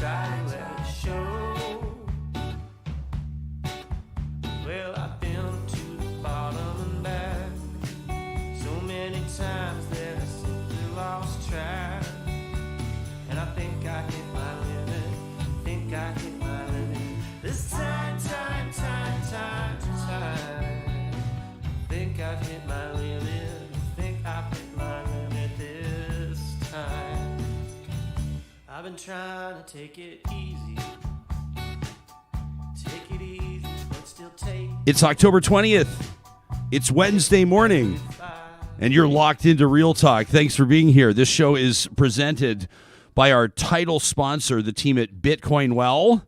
try to let it show. Well, I've been to the bottom and back so many times that I simply lost track. And I think I hit my limit, This time. I think I've hit my limit, this time. I've been trying to take it easy, but still take. It's October 20th. It's Wednesday morning, and you're locked into Real Talk. Thanks for being here. This show is presented by our title sponsor, the team at Bitcoin Well.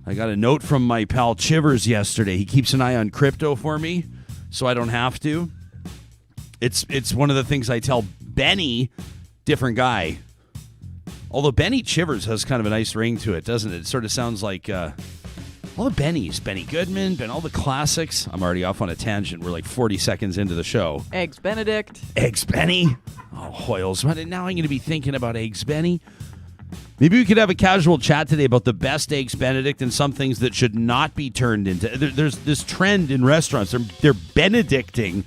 I got a note from my pal Chivers yesterday. He keeps an eye on crypto for me, so I don't have to. It's one of the things I tell Benny, different guy. Although Benny Chivers has kind of a nice ring to it, doesn't it? It sort of sounds like all the Bennies. Benny Goodman, all the classics. I'm already off on a tangent. We're like 40 seconds into the show. Eggs Benedict. Eggs Benny. Oh, Hoyles. Now I'm going to be thinking about Eggs Benny. Maybe we could have a casual chat today about the best Eggs Benedict and some things that should not be turned into. There's this trend in restaurants. They're Benedicting.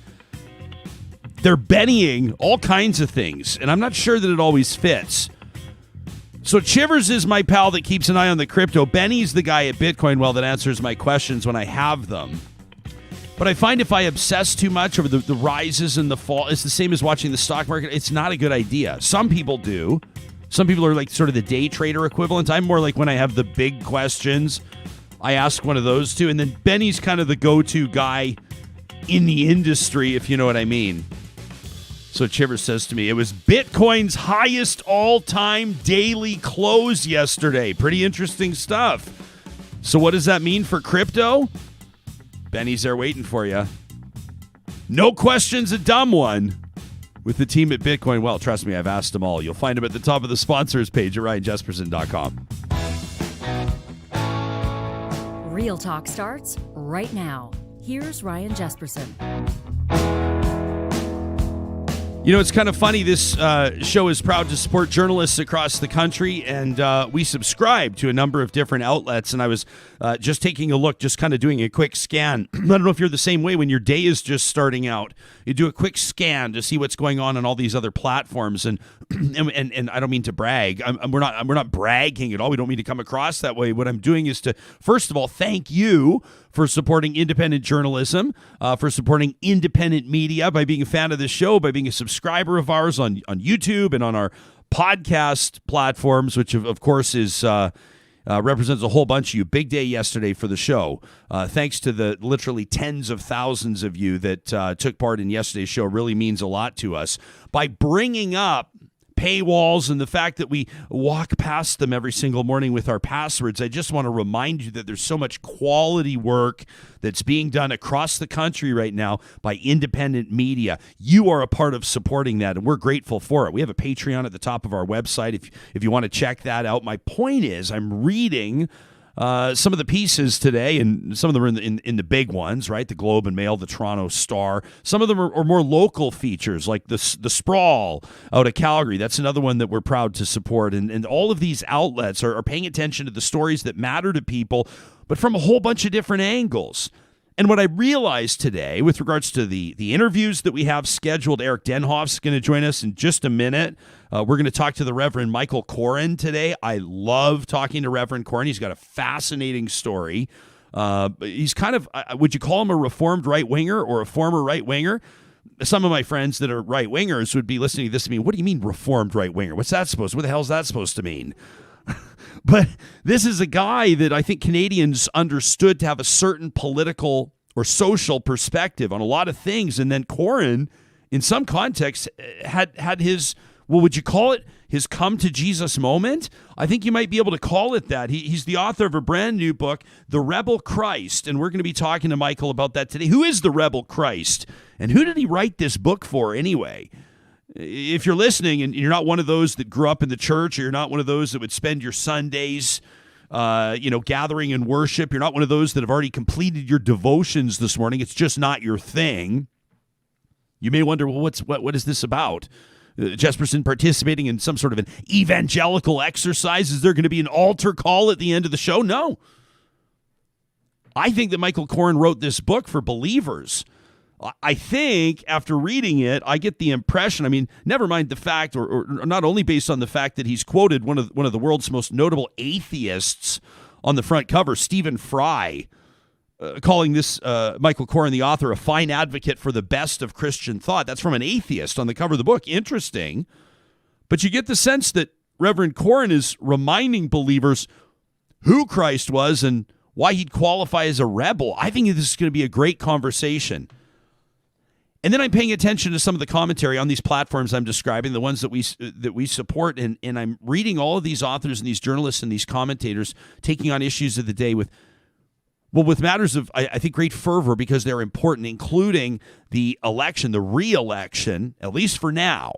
They're Bennying all kinds of things, and I'm not sure that it always fits. So Chivers is my pal that keeps an eye on the crypto. Benny's the guy at Bitcoin Well that answers my questions when I have them. But I find if I obsess too much over the rises and the fall, it's the same as watching the stock market. It's not a good idea. Some people do. Some people are like sort of the day trader equivalent. I'm more like when I have the big questions, I ask one of those two. And then Benny's kind of the go-to guy in the industry, if you know what I mean. So Chivers says to me, it was Bitcoin's highest all-time daily close yesterday. Pretty interesting stuff. So what does that mean for crypto? Benny's there waiting for you. No question's a dumb one with the team at Bitcoin Well. Trust me, I've asked them all. You'll find them at the top of the sponsors page at RyanJesperson.com. Real Talk starts right now. Here's Ryan Jesperson. You know, it's kind of funny. This show is proud to support journalists across the country, and we subscribe to a number of different outlets. And I was just taking a look, just kind of doing a quick scan. I don't know if you're the same way when your day is just starting out. You do a quick scan to see what's going on all these other platforms. And and I don't mean to brag. We're not bragging at all. We don't mean to come across that way. What I'm doing is to, first of all, thank you for supporting independent journalism, for supporting independent media by being a fan of this show, by being a subscriber of ours on YouTube and on our podcast platforms, which of course is represents a whole bunch of you. Big day yesterday for the show. Thanks to the literally tens of thousands of you that took part in yesterday's show. Really means a lot to us. By bringing up paywalls and the fact that we walk past them every single morning with our passwords, I just want to remind you that there's so much quality work that's being done across the country right now by independent media. You are a part of supporting that, and we're grateful for it. We have a Patreon at the top of our website if you want to check that out. My point is, I'm reading some of the pieces today, and some of them are in the big ones, right? The Globe and Mail, the Toronto Star. Some of them are more local features, like the Sprawl out of Calgary. That's another one that we're proud to support. And all of these outlets are paying attention to the stories that matter to people, but from a whole bunch of different angles. And what I realized today with regards to the interviews that we have scheduled, Eric Denhoff's going to join us in just a minute. We're going to talk to the Reverend Michael Coren today. I love talking to Reverend Coren. He's got a fascinating story. He's kind of, would you call him a reformed right-winger or a former right-winger? Some of my friends that are right-wingers would be listening to this to me. What do you mean reformed right-winger? What the hell is that supposed to mean? But this is a guy that I think Canadians understood to have a certain political or social perspective on a lot of things. And then Coren, in some contexts, had his, well, would you call it his come to Jesus moment? I think you might be able to call it that. He's the author of a brand new book, The Rebel Christ. And we're going to be talking to Michael about that today. Who is the Rebel Christ? And who did he write this book for anyway? If you're listening and you're not one of those that grew up in the church, or you're not one of those that would spend your Sundays, gathering in worship, you're not one of those that have already completed your devotions this morning, it's just not your thing. You may wonder, well, what is this about? Jesperson participating in some sort of an evangelical exercise? Is there going to be an altar call at the end of the show? No. I think that Michael Coren wrote this book for believers. I think after reading it, I get the impression, I mean, never mind the fact, or not only based on the fact that he's quoted one of the world's most notable atheists on the front cover, Stephen Fry, calling this Michael Coren, the author, a fine advocate for the best of Christian thought. That's from an atheist on the cover of the book. Interesting. But you get the sense that Reverend Coren is reminding believers who Christ was and why he'd qualify as a rebel. I think this is going to be a great conversation. And then I'm paying attention to some of the commentary on these platforms I'm describing, the ones that we support, and I'm reading all of these authors and these journalists and these commentators taking on issues of the day with matters of, I think, great fervor because they're important, including the election, the re-election, at least for now,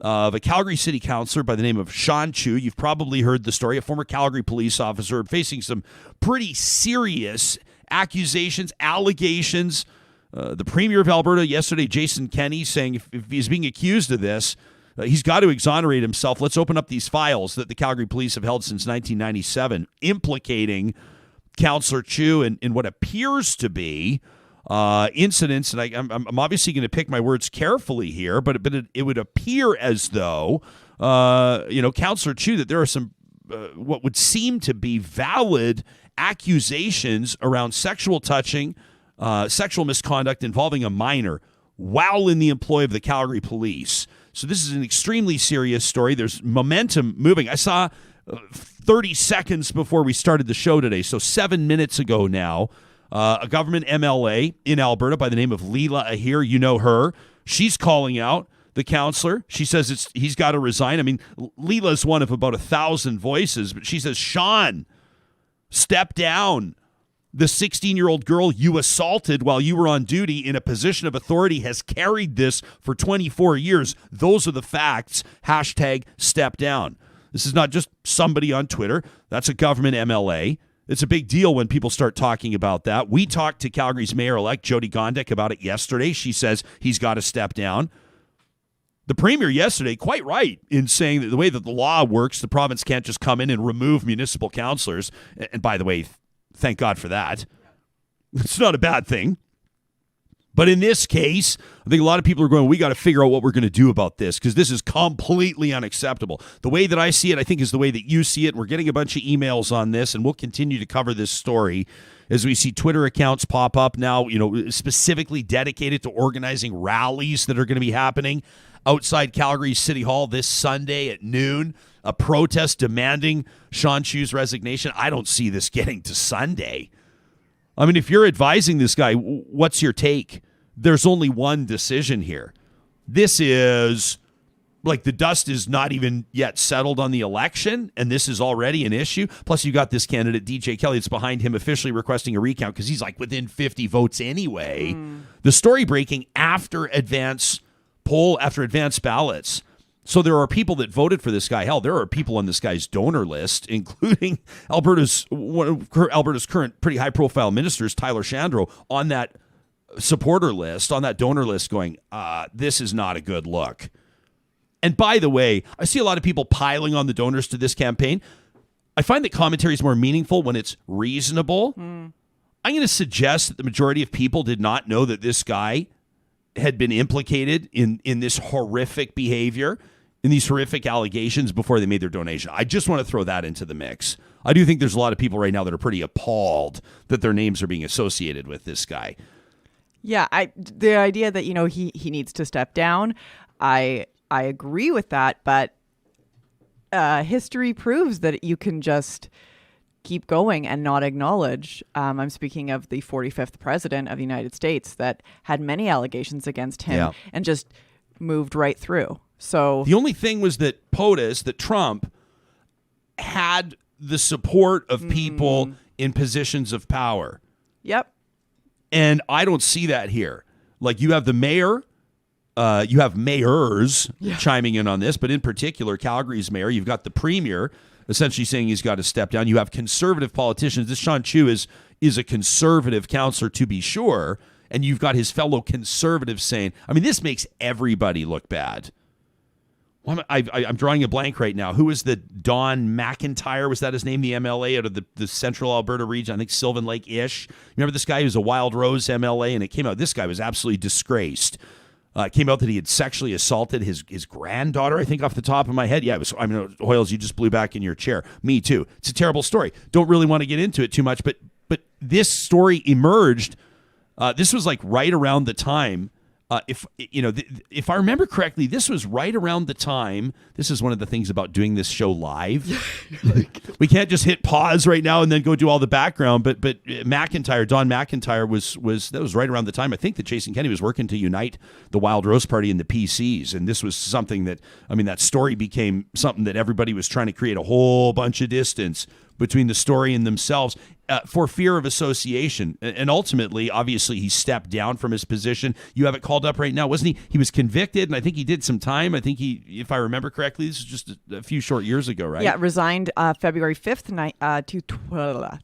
of a Calgary city councillor by the name of Sean Chu. You've probably heard the story, a former Calgary police officer facing some pretty serious accusations, allegations. The Premier of Alberta yesterday, Jason Kenney, saying if he's being accused of this, he's got to exonerate himself. Let's open up these files that the Calgary police have held since 1997, implicating Councillor Chu in what appears to be incidents, and I'm obviously going to pick my words carefully here, but it would appear as though, Councillor Chu, that there are some what would seem to be valid accusations around sexual touching, sexual misconduct involving a minor while in the employ of the Calgary police. So this is an extremely serious story. There's momentum moving. I saw 30 seconds before we started the show today, so 7 minutes ago now, a government MLA in Alberta by the name of Leela Ahir, you know her, she's calling out the counselor. She says he's got to resign. I mean, Leela's one of about 1,000 voices, but she says, Sean, step down. The 16-year-old girl you assaulted while you were on duty in a position of authority has carried this for 24 years. Those are the facts. Hashtag step down. This is not just somebody on Twitter. That's a government MLA. It's a big deal when people start talking about that. We talked to Calgary's mayor-elect, Jyoti Gondek, about it yesterday. She says he's got to step down. The premier yesterday, quite right in saying that the way that the law works, the province can't just come in and remove municipal councillors. And by the way, thank God for that. It's not a bad thing. But in this case, I think a lot of people are going, we got to figure out what we're going to do about this because this is completely unacceptable. The way that I see it, I think, is the way that you see it. We're getting a bunch of emails on this, and we'll continue to cover this story as we see Twitter accounts pop up now, specifically dedicated to organizing rallies that are going to be happening outside Calgary City Hall this Sunday at noon. A protest demanding Sean Chu's resignation. I don't see this getting to Sunday. I mean, if you're advising this guy, what's your take? There's only one decision here. This is like the dust is not even yet settled on the election, and this is already an issue. Plus, you got this candidate, DJ Kelly, that's behind him officially requesting a recount because he's like within 50 votes anyway. The story breaking after advance ballots. So there are people that voted for this guy. Hell, there are people on this guy's donor list, including one of Alberta's current pretty high-profile ministers, Tyler Shandro, on that supporter list, on that donor list going, this is not a good look. And by the way, I see a lot of people piling on the donors to this campaign. I find that commentary is more meaningful when it's reasonable. I'm going to suggest that the majority of people did not know that this guy had been implicated in this horrific behavior, in these horrific allegations before they made their donation. I just want to throw that into the mix. I do think there's a lot of people right now that are pretty appalled that their names are being associated with this guy. Yeah, the idea that, he needs to step down, I agree with that, but history proves that you can just keep going and not acknowledge. I'm speaking of the 45th president of the United States that had many allegations against him and just moved right through. So the only thing was that that Trump had the support of people in positions of power. Yep. And I don't see that here. Like you have the mayor, you have mayors chiming in on this, but in particular, Calgary's mayor, you've got the premier essentially saying he's got to step down. You have conservative politicians. This Sean Chu is a conservative counselor, to be sure, and you've got his fellow conservatives saying, I mean, this makes everybody look bad. I'm drawing a blank right now. Who was the Don McIntyre? Was that his name? The MLA out of the central Alberta region, I think Sylvan Lake-ish. Remember this guy who was a Wild Rose MLA, and it came out this guy was absolutely disgraced. It came out that he had sexually assaulted his granddaughter, I think, off the top of my head. Yeah, it was. I mean, Hoyles, you just blew back in your chair. Me too. It's a terrible story. Don't really want to get into it too much, but this story emerged. This was like right around the time. If I remember correctly, this was right around the time. This is one of the things about doing this show live. We can't just hit pause right now and then go do all the background. But Don McIntyre was right around the time. I think that Jason Kenney was working to unite the Wild Rose Party and the PCs, and this was something that that story became something that everybody was trying to create a whole bunch of distance between the story and themselves for fear of association. And ultimately, obviously, he stepped down from his position. You have it called up right now, wasn't he? He was convicted, and I think he did some time. I think if I remember correctly, this was just a few short years ago, right? Yeah, resigned February 5th,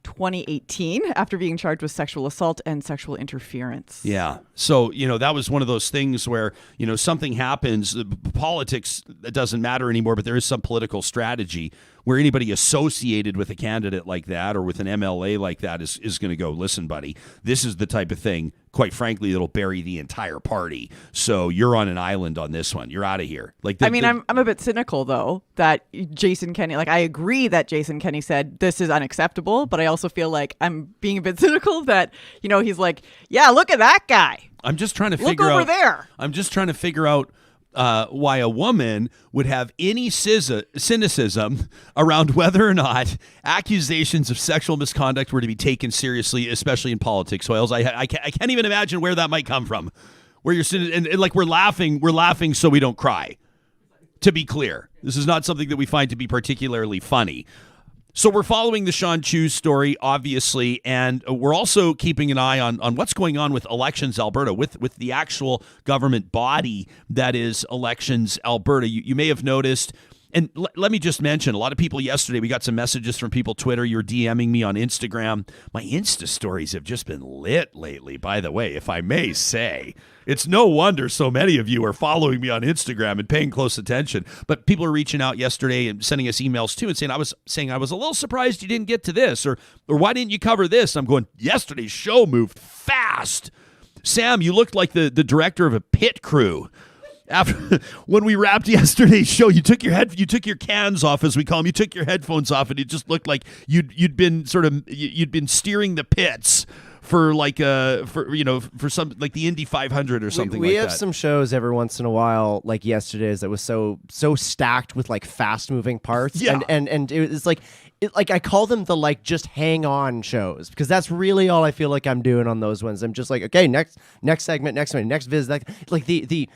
2018 after being charged with sexual assault and sexual interference. Yeah. So, that was one of those things where, something happens. Politics, it doesn't matter anymore, but there is some political strategy where anybody associated with a candidate like that or with an MLA like that is going to go, listen, buddy, this is the type of thing, quite frankly, that'll bury the entire party. So you're on an island on this one. You're out of here. I'm a bit cynical, though, that Jason Kenney, I agree that Jason Kenney said this is unacceptable, but I also feel like I'm being a bit cynical that, he's like, yeah, look at that guy. I'm just trying to figure out. Look over there. I'm just trying to figure out why a woman would have any cynicism around whether or not accusations of sexual misconduct were to be taken seriously, especially in politics. Wales, I can't even imagine where that might come from. Where you're sitting and we're laughing so we don't cry. To be clear, this is not something that we find to be particularly funny. So we're following the Sean Chu story, obviously, and we're also keeping an eye on what's going on with Elections Alberta, with the actual government body that is Elections Alberta. You may have noticed, and let me just mention, a lot of people yesterday, we got some messages from people, Twitter, you're DMing me on Instagram. My Insta stories have just been lit lately, by the way, if I may say. It's no wonder so many of you are following me on Instagram and paying close attention. But people are reaching out yesterday and sending us emails too and saying I was a little surprised you didn't get to this or why didn't you cover this? I'm going, yesterday's show moved fast. Sam, you looked like the director of a pit crew. After when we wrapped yesterday's show, you took your cans off, as we call them. You took your headphones off, and it just looked like you'd been steering the pits for some like the Indy 500 or something. We like have that. some shows every once in a while, like yesterday's, that was so stacked with like fast moving parts. Yeah. and it's like I call them the just hang on shows, because that's really all I feel like I'm doing on those ones. I'm just like, okay, next segment, next visit, like the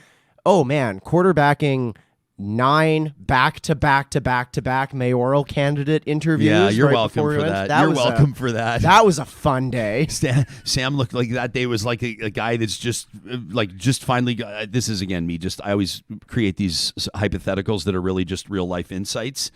oh man, quarterbacking 9 back-to-back mayoral candidate interviews. Yeah, you're right welcome for that. You're welcome for that. That was a fun day. Sam looked like that day was like a guy that's just finally got, this is again me. I always create these hypotheticals that are really just real life insights.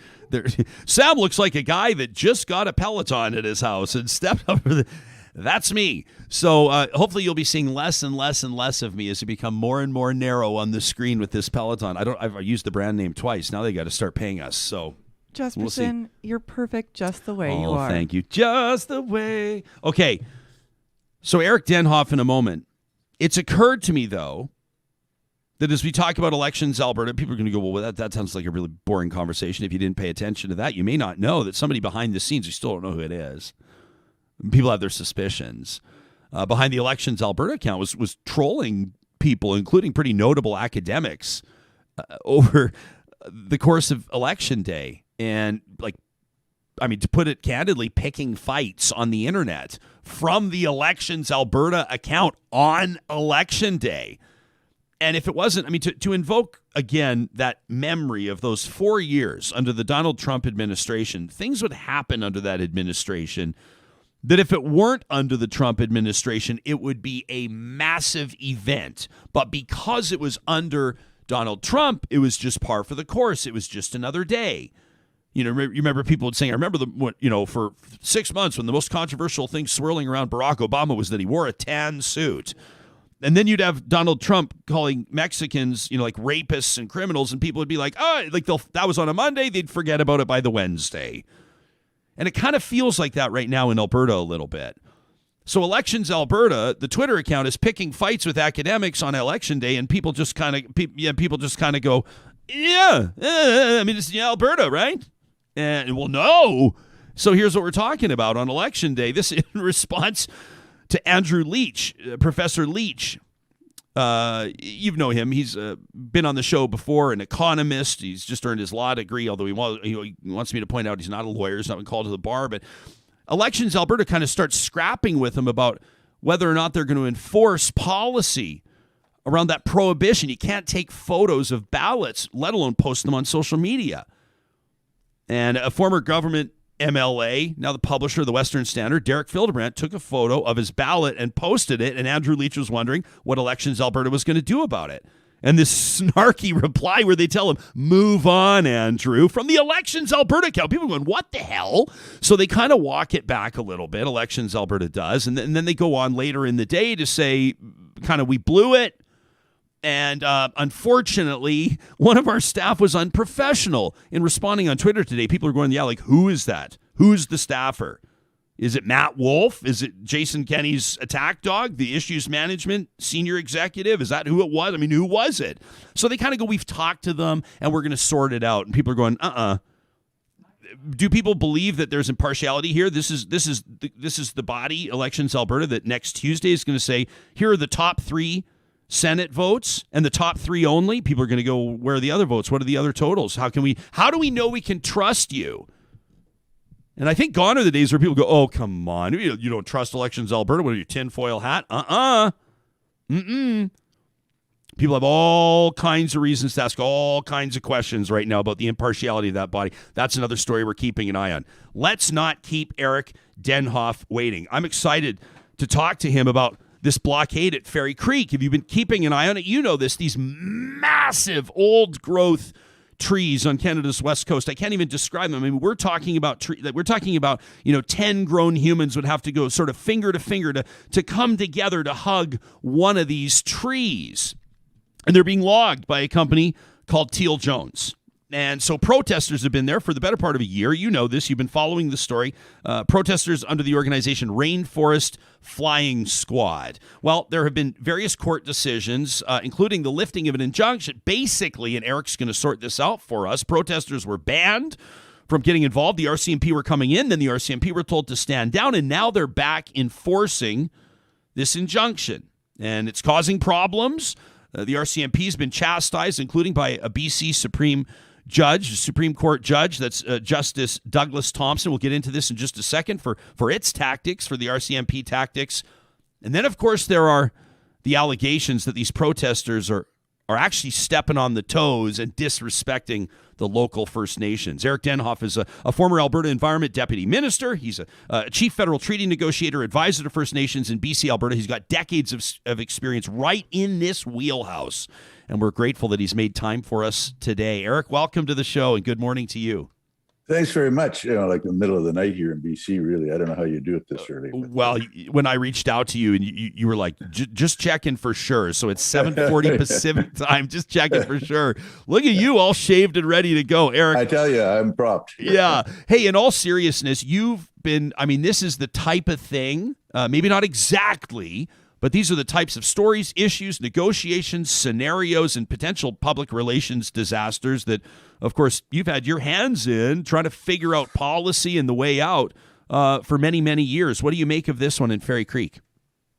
Sam looks like a guy that just got a Peloton at his house and stepped up for the. That's me. So hopefully you'll be seeing less and less and less of me as you become more and more narrow on the screen with this Peloton. I've used the brand name twice. Now they got to start paying us. So Jesperson, you're perfect just the way you are. Oh, thank you. Just the way. Okay. So Eric Denhoff in a moment. It's occurred to me, though, that as we talk about Elections Alberta, people are going to go, well, that sounds like a really boring conversation. If you didn't pay attention to that, you may not know that somebody behind the scenes, you still don't know who it is. People have their suspicions. Behind the Elections Alberta account was trolling people, including pretty notable academics, over the course of Election Day. And, to put it candidly, picking fights on the internet from the Elections Alberta account on Election Day. And if it wasn't, to invoke, again, that memory of those 4 years under the Donald Trump administration, things would happen under that administration that if it weren't under the Trump administration, it would be a massive event. But because it was under Donald Trump, it was just par for the course. It was just another day. You remember people saying, I remember for 6 months when the most controversial thing swirling around Barack Obama was that he wore a tan suit. And then you'd have Donald Trump calling Mexicans, like rapists and criminals, and people would be like, oh, like that was on a Monday. They'd forget about it by the Wednesday. And it kind of feels like that right now in Alberta a little bit. So Elections Alberta, the Twitter account is picking fights with academics on election day, and people just kind of go, I mean, it's Alberta, right? And well, no. So here's what we're talking about on election day. This in response to Andrew Leach, Professor Leach. You know him. He's been on the show before, an economist. He's just earned his law degree, although he wants me to point out he's not a lawyer. He's not been called to the bar. But Elections Alberta kind of starts scrapping with him about whether or not they're going to enforce policy around that prohibition. You can't take photos of ballots, let alone post them on social media. And a former government MLA, now the publisher of the Western Standard, Derek Fildebrandt, took a photo of his ballot and posted it, and Andrew Leach was wondering what Elections Alberta was going to do about it. And this snarky reply where they tell him, move on, Andrew, from the Elections Alberta account. People are going, what the hell? So they kind of walk it back a little bit, Elections Alberta does, and then they go on later in the day to say, kind of, we blew it. And unfortunately, one of our staff was unprofessional in responding on Twitter today. People are going, yeah, like, who is that? Who's the staffer? Is it Matt Wolf? Is it Jason Kenney's attack dog, the issues management senior executive? Is that who it was? I mean, who was it? So they kind of go, we've talked to them and we're going to sort it out. And people are going, Do people believe that there's impartiality here? This is the body, Elections Alberta, that next Tuesday is going to say, here are the top 3 Senate votes and the top 3 only. People are going to go, where are the other votes? What are the other totals? How do we know we can trust you? And I think gone are the days where people go, oh, come on. You don't trust Elections Alberta with your tinfoil hat? People have all kinds of reasons to ask all kinds of questions right now about the impartiality of that body. That's another story we're keeping an eye on. Let's not keep Eric Denhoff waiting. I'm excited to talk to him about this blockade at Fairy Creek. If you've been keeping an eye on it, you know this. These massive old growth trees on Canada's west coast. I can't even describe them. I mean, we're talking about 10 grown humans would have to go sort of finger to finger to come together to hug one of these trees. And they're being logged by a company called Teal Jones. And so protesters have been there for the better part of a year. You know this. You've been following the story. Protesters under the organization Rainforest Flying Squad. Well, there have been various court decisions, including the lifting of an injunction. Basically, and Eric's going to sort this out for us, protesters were banned from getting involved. The RCMP were coming in. Then the RCMP were told to stand down. And now they're back enforcing this injunction. And it's causing problems. The RCMP has been chastised, including by a BC Supreme Court judge, that's Justice Douglas Thompson. We'll get into this in just a second for its tactics, for the RCMP tactics. And then, of course, there are the allegations that these protesters are actually stepping on the toes and disrespecting the local First Nations. Eric Denhoff is a former Alberta Environment Deputy Minister. He's a chief federal treaty negotiator, advisor to First Nations in BC, Alberta. He's got decades of experience right in this wheelhouse. And we're grateful that he's made time for us today. Eric, welcome to the show and good morning to you. Thanks very much. Like the middle of the night here in BC, really. I don't know how you do it this early. Well, when I reached out to you and you were like, just checking for sure. So it's 7:40 Pacific time. Just checking for sure. Look at you all shaved and ready to go, Eric. I tell you, I'm propped. Yeah. Hey, in all seriousness, this is the type of thing, maybe not exactly, but these are the types of stories, issues, negotiations, scenarios, and potential public relations disasters that, of course, you've had your hands in trying to figure out policy and the way out for many, many years. What do you make of this one in Fairy Creek?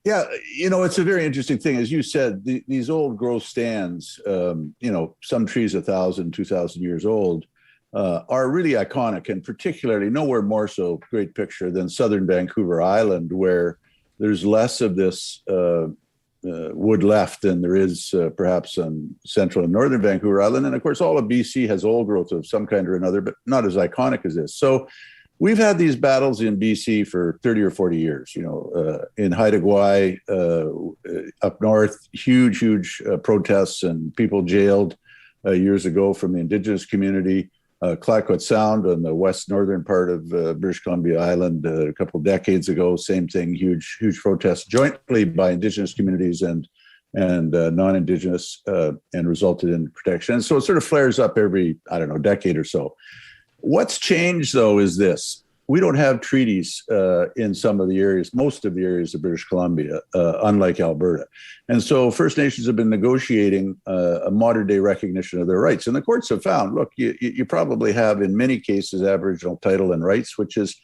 Yeah, it's a very interesting thing. As you said, these old growth stands, some trees 1,000, 2,000 years old, are really iconic, and particularly nowhere more so great picture than southern Vancouver Island, where there's less of this wood left than there is perhaps on central and northern Vancouver Island. And of course, all of BC has old growth of some kind or another, but not as iconic as this. So we've had these battles in BC for 30 or 40 years, in Haida Gwaii, up north, huge protests and people jailed years ago from the Indigenous community. Clayoquot Sound on the west northern part of British Columbia Island a couple of decades ago, same thing, huge protests jointly by Indigenous communities and and non-Indigenous, and resulted in protection. And so it sort of flares up every, I don't know, decade or so. What's changed, though, is this. We don't have treaties in some of the areas, most of the areas of British Columbia, unlike Alberta. And so First Nations have been negotiating a modern day recognition of their rights. And the courts have found, look, you probably have in many cases Aboriginal title and rights, which is,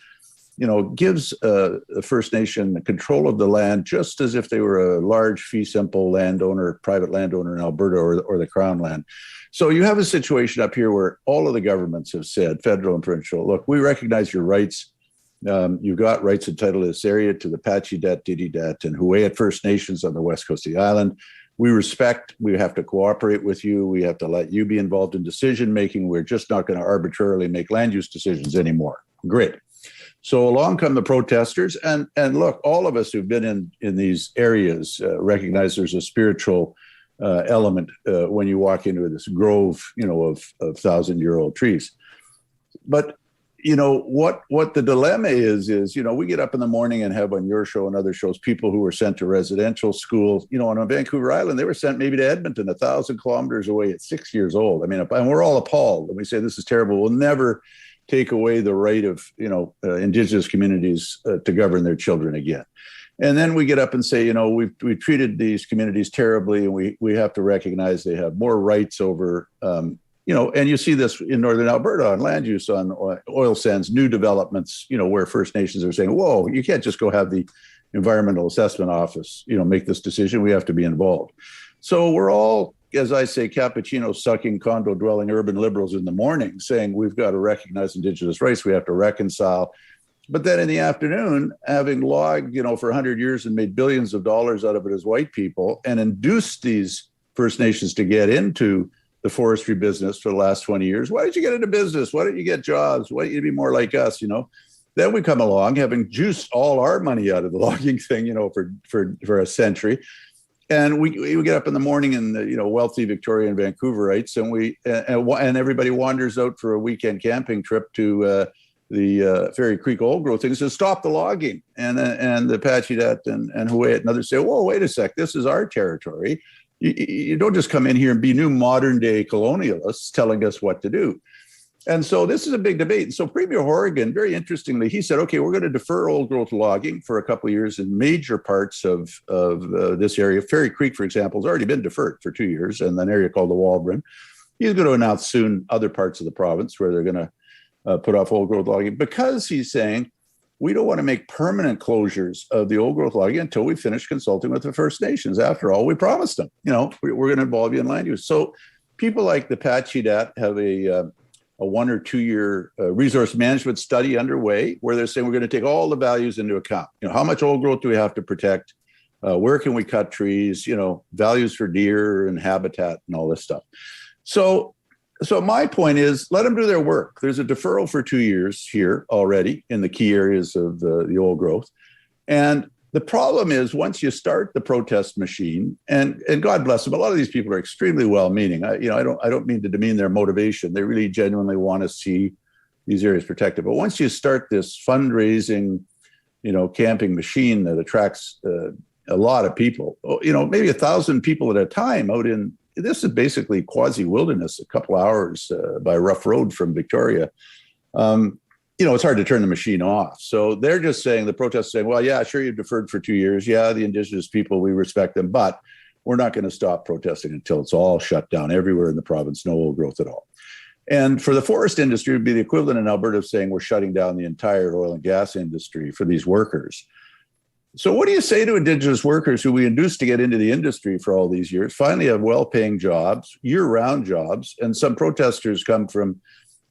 gives the First Nation control of the land just as if they were a large fee simple landowner, private landowner in Alberta or the Crown land. So you have a situation up here where all of the governments have said, federal and provincial, look, we recognize your rights. You've got rights and title to this area, to the Pachidat, Dididat, and Huayet First Nations on the west coast of the island. We have to cooperate with you. We have to let you be involved in decision making. We're just not going to arbitrarily make land use decisions anymore. Great. So along come the protesters, and look, all of us who've been in these areas recognize there's a spiritual element when you walk into this grove, of 1,000-year-old trees. But what the dilemma is, we get up in the morning and have on your show and other shows people who were sent to residential schools. On Vancouver Island, they were sent maybe to Edmonton, 1,000 kilometers away at 6 years old. I mean, and we're all appalled, and we say this is terrible. We'll never take away the right of Indigenous communities to govern their children again. And then we get up and say, we've treated these communities terribly, and we have to recognize they have more rights over, and you see this in Northern Alberta on land use, on oil sands, new developments, where First Nations are saying, whoa, you can't just go have the Environmental Assessment Office, make this decision. We have to be involved. So we're all, as I say, cappuccino sucking, condo dwelling urban liberals in the morning saying we've got to recognize Indigenous rights. We have to reconcile. But then in the afternoon, having logged, for 100 years and made billions of dollars out of it as white people and induced these First Nations to get into the forestry business for the last 20 years. Why did you get into business? Why don't you get jobs? Why don't you be more like us? Then we come along having juiced all our money out of the logging thing, for a century. And we get up in the morning and wealthy Victorian Vancouverites, and everybody wanders out for a weekend camping trip to the Fairy Creek Old Growth thing, says stop the logging, and the Pachidat and Huayet and others say, whoa, wait a sec, this is our territory. You don't just come in here and be new modern day colonialists telling us what to do. And so this is a big debate. And so Premier Horrigan, very interestingly, he said, okay, we're going to defer old growth logging for a couple of years in major parts of this area. Fairy Creek, for example, has already been deferred for 2 years, and an area called the Waldron. He's going to announce soon other parts of the province where they're going to put off old growth logging, because he's saying we don't want to make permanent closures of the old growth logging until we finish consulting with the First Nations. After all, we promised them, we're going to involve you in land use. So people like the Pachidat have a 1 or 2 year resource management study underway where they're saying we're going to take all the values into account. How much old growth do we have to protect? Where can we cut trees? Values for deer and habitat and all this stuff. So my point is, let them do their work. There's a deferral for 2 years here already in the key areas of the old growth. And the problem is, once you start the protest machine, and God bless them, a lot of these people are extremely well-meaning. I don't mean to demean their motivation. They really genuinely want to see these areas protected. But once you start this fundraising, camping machine that attracts a lot of people, maybe 1,000 people at a time out in, this is basically quasi-wilderness, a couple hours by rough road from Victoria. It's hard to turn the machine off. So they're just saying, the protesters saying, well, yeah, sure, you've deferred for 2 years. Yeah, the Indigenous people, we respect them, but we're not going to stop protesting until it's all shut down everywhere in the province, no old growth at all. And for the forest industry, it would be the equivalent in Alberta of saying we're shutting down the entire oil and gas industry for these workers. So what do you say to Indigenous workers who we induced to get into the industry for all these years, finally have well-paying jobs, year-round jobs, and some protesters come from,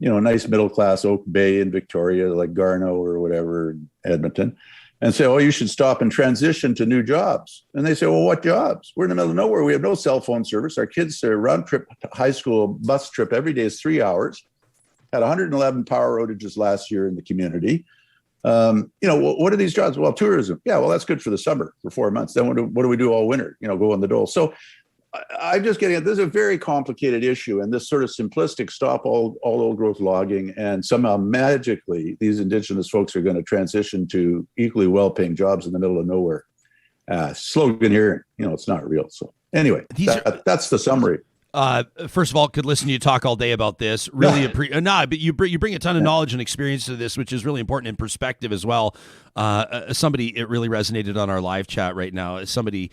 nice middle-class Oak Bay in Victoria, like Garneau or whatever, Edmonton, and say, oh, you should stop and transition to new jobs. And they say, well, what jobs? We're in the middle of nowhere. We have no cell phone service. Our kids, their round-trip high school bus trip every day is 3 hours. Had 111 power outages last year in the community. What are these jobs? Well, tourism. Yeah, well, that's good for the summer for 4 months. Then what do we do all winter? Go on the dole. So I'm just getting at this is a very complicated issue, and this sort of simplistic stop all old growth logging, and somehow magically these Indigenous folks are going to transition to equally well-paying jobs in the middle of nowhere. Slogan here, it's not real. So Anyway, that's the summary. First of all, could listen to you talk all day about this. Really, but you bring a ton of knowledge and experience to this, which is really important in perspective as well. Somebody, it really resonated on our live chat right now. Somebody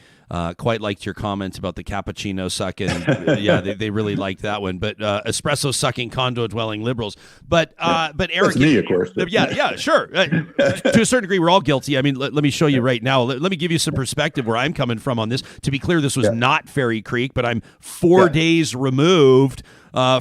quite liked your comment about the cappuccino sucking. Yeah, they really liked that one. But espresso sucking condo dwelling liberals. But Eric, that's me, of course. Yeah, sure. To a certain degree, we're all guilty. I mean, let me show you right now. Let me give you some perspective where I'm coming from on this. To be clear, this was not Fairy Creek, but I'm 4 days removed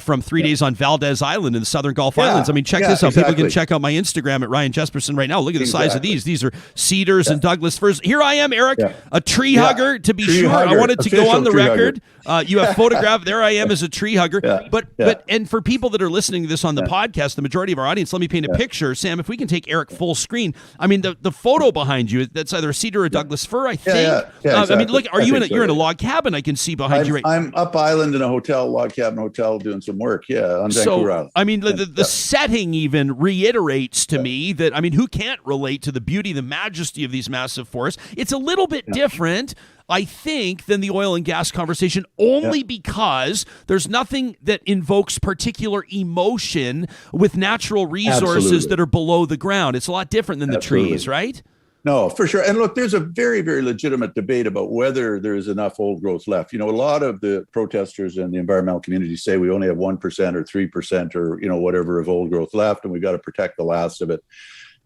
from 3 days on Valdez Island in the Southern Gulf Islands. I mean, check this out. Exactly. People can check out my Instagram at Ryan Jesperson right now. Look at the size of these. These are cedars and Douglas firs. Here I am, Eric, a tree hugger, to be sure. I wanted to go on the record. You have photographed. There I am as a tree hugger. But and for people that are listening to this on the podcast, the majority of our audience, let me paint a picture. Sam, if we can take Eric full screen. I mean, the photo behind you, that's either a cedar or a Douglas fir, I think. Exactly. I mean, look, you're in a log cabin I can see behind you right now. I'm up island in a hotel, log cabin hotel, doing some work, on Vancouver Island. I mean, the setting even reiterates to me that, I mean, who can't relate to the beauty, the majesty of these massive forests? It's a little bit different, I think, than the oil and gas conversation, only because there's nothing that invokes particular emotion with natural resources that are below the ground. It's a lot different than the trees, right? No, for sure. And look, there's a very, very legitimate debate about whether there's enough old growth left. You know, a lot of the protesters and the environmental community say we only have 1% or 3% or, whatever of old growth left, and we got to protect the last of it.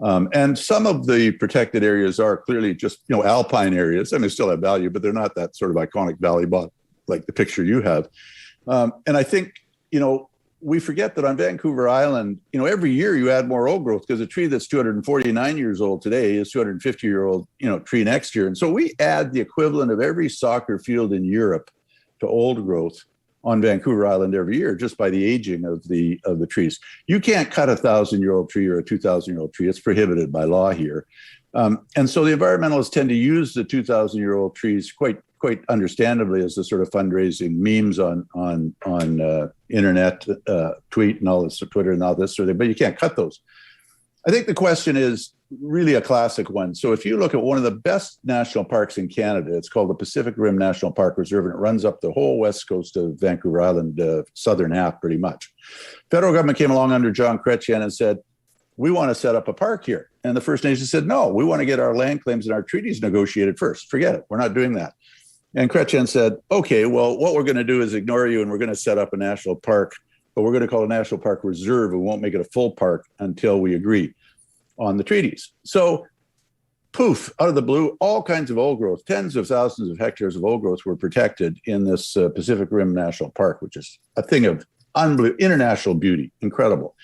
And some of the protected areas are clearly just, alpine areas. I mean, they still have value, but they're not that sort of iconic valley bottom like the picture you have. And I think, we forget that on Vancouver Island, every year you add more old growth because a tree that's 249 years old today is 250-year-old, tree next year. And so we add the equivalent of every soccer field in Europe to old growth on Vancouver Island every year, just by the aging of the trees. You can't cut a 1,000-year-old tree or a 2,000-year-old tree. It's prohibited by law here. And so the environmentalists tend to use the 2,000-year-old trees quite understandably as a sort of fundraising memes on internet, tweet and all this, Twitter and all this sort of thing, but you can't cut those. I think the question is really a classic one. So if you look at one of the best national parks in Canada, it's called the Pacific Rim National Park Reserve, and it runs up the whole west coast of Vancouver Island, southern half pretty much. Federal government came along under John Chrétien and said, we want to set up a park here. And the First Nations said, no, we want to get our land claims and our treaties negotiated first. Forget it. We're not doing that. And Chrétien said, okay, well, what we're going to do is ignore you and we're going to set up a national park, but we're going to call it a national park reserve. We won't make it a full park until we agree on the treaties. So poof, out of the blue, all kinds of old growth, tens of thousands of hectares of old growth were protected in this Pacific Rim National Park, which is a thing of unbelievable international beauty, incredible.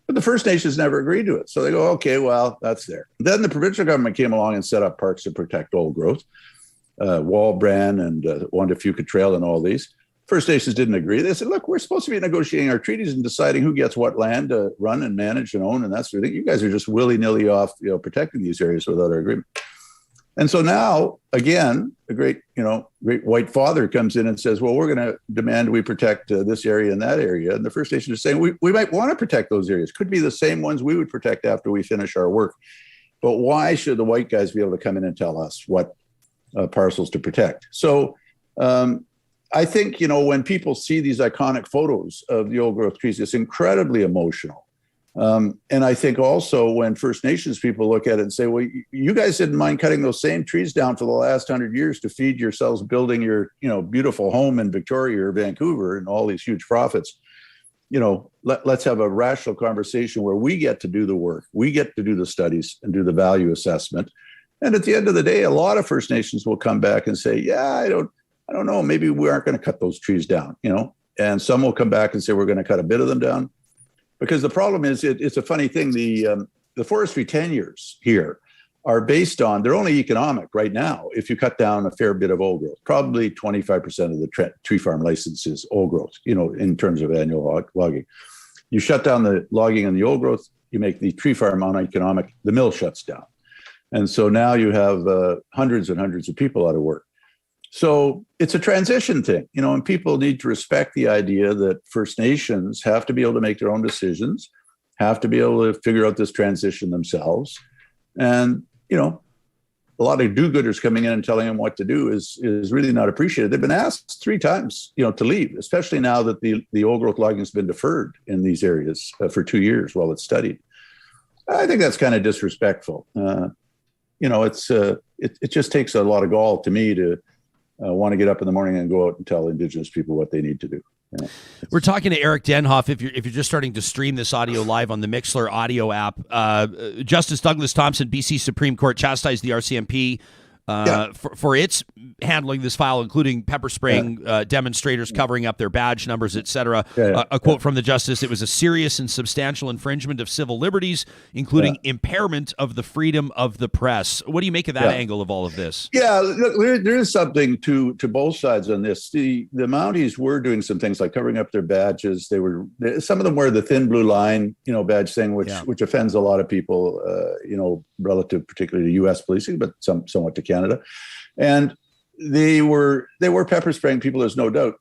But the First Nations never agreed to it. So they go, okay, well, that's there. Then the provincial government came along and set up parks to protect old growth, Walbran and Wanda-Fuka Trail and all these. First Nations didn't agree. They said, look, we're supposed to be negotiating our treaties and deciding who gets what land to run and manage and own and that sort of thing. You guys are just willy-nilly off, protecting these areas without our agreement. And so now, again, a great white father comes in and says, well, we're going to demand we protect this area and that area. And the First Nation is saying, we might want to protect those areas. Could be the same ones we would protect after we finish our work. But why should the white guys be able to come in and tell us what parcels to protect? So I think, when people see these iconic photos of the old growth trees, it's incredibly emotional. And I think also when First Nations people look at it and say, well, you guys didn't mind cutting those same trees down for the last 100 years to feed yourselves building your, beautiful home in Victoria or Vancouver and all these huge profits. Let's have a rational conversation where we get to do the work. We get to do the studies and do the value assessment. And at the end of the day, a lot of First Nations will come back and say, yeah, I don't know, maybe we aren't going to cut those trees down, and some will come back and say, we're going to cut a bit of them down. Because the problem is, it's a funny thing. The forestry tenures here are based on, they're only economic right now if you cut down a fair bit of old growth. Probably 25% of the tree farm license is old growth, in terms of annual logging. You shut down the logging and the old growth, you make the tree farm uneconomic, the mill shuts down. And so now you have hundreds and hundreds of people out of work. So it's a transition thing, and people need to respect the idea that First Nations have to be able to make their own decisions, have to be able to figure out this transition themselves. And, a lot of do-gooders coming in and telling them what to do is really not appreciated. They've been asked 3 times, to leave, especially now that the old growth logging has been deferred in these areas for 2 years while it's studied. I think that's kind of disrespectful. It just takes a lot of gall to me to want to get up in the morning and go out and tell Indigenous people what they need to do. Yeah. We're talking to Eric Denhoff. If you're just starting to stream this audio live on the Mixlr audio app, Justice Douglas Thompson, BC Supreme Court, chastised the RCMP for its handling this file, including pepper spraying demonstrators, covering up their badge numbers, etc. A quote from the justice: "It was a serious and substantial infringement of civil liberties, including impairment of the freedom of the press." What do you make of that angle of all of this? Yeah, look, there is something to both sides on this. The Mounties were doing some things like covering up their badges. Some of them wear the thin blue line, badge thing, which offends a lot of people, relative particularly to U.S. policing, but somewhat to Canada. And they were pepper spraying people, there's no doubt.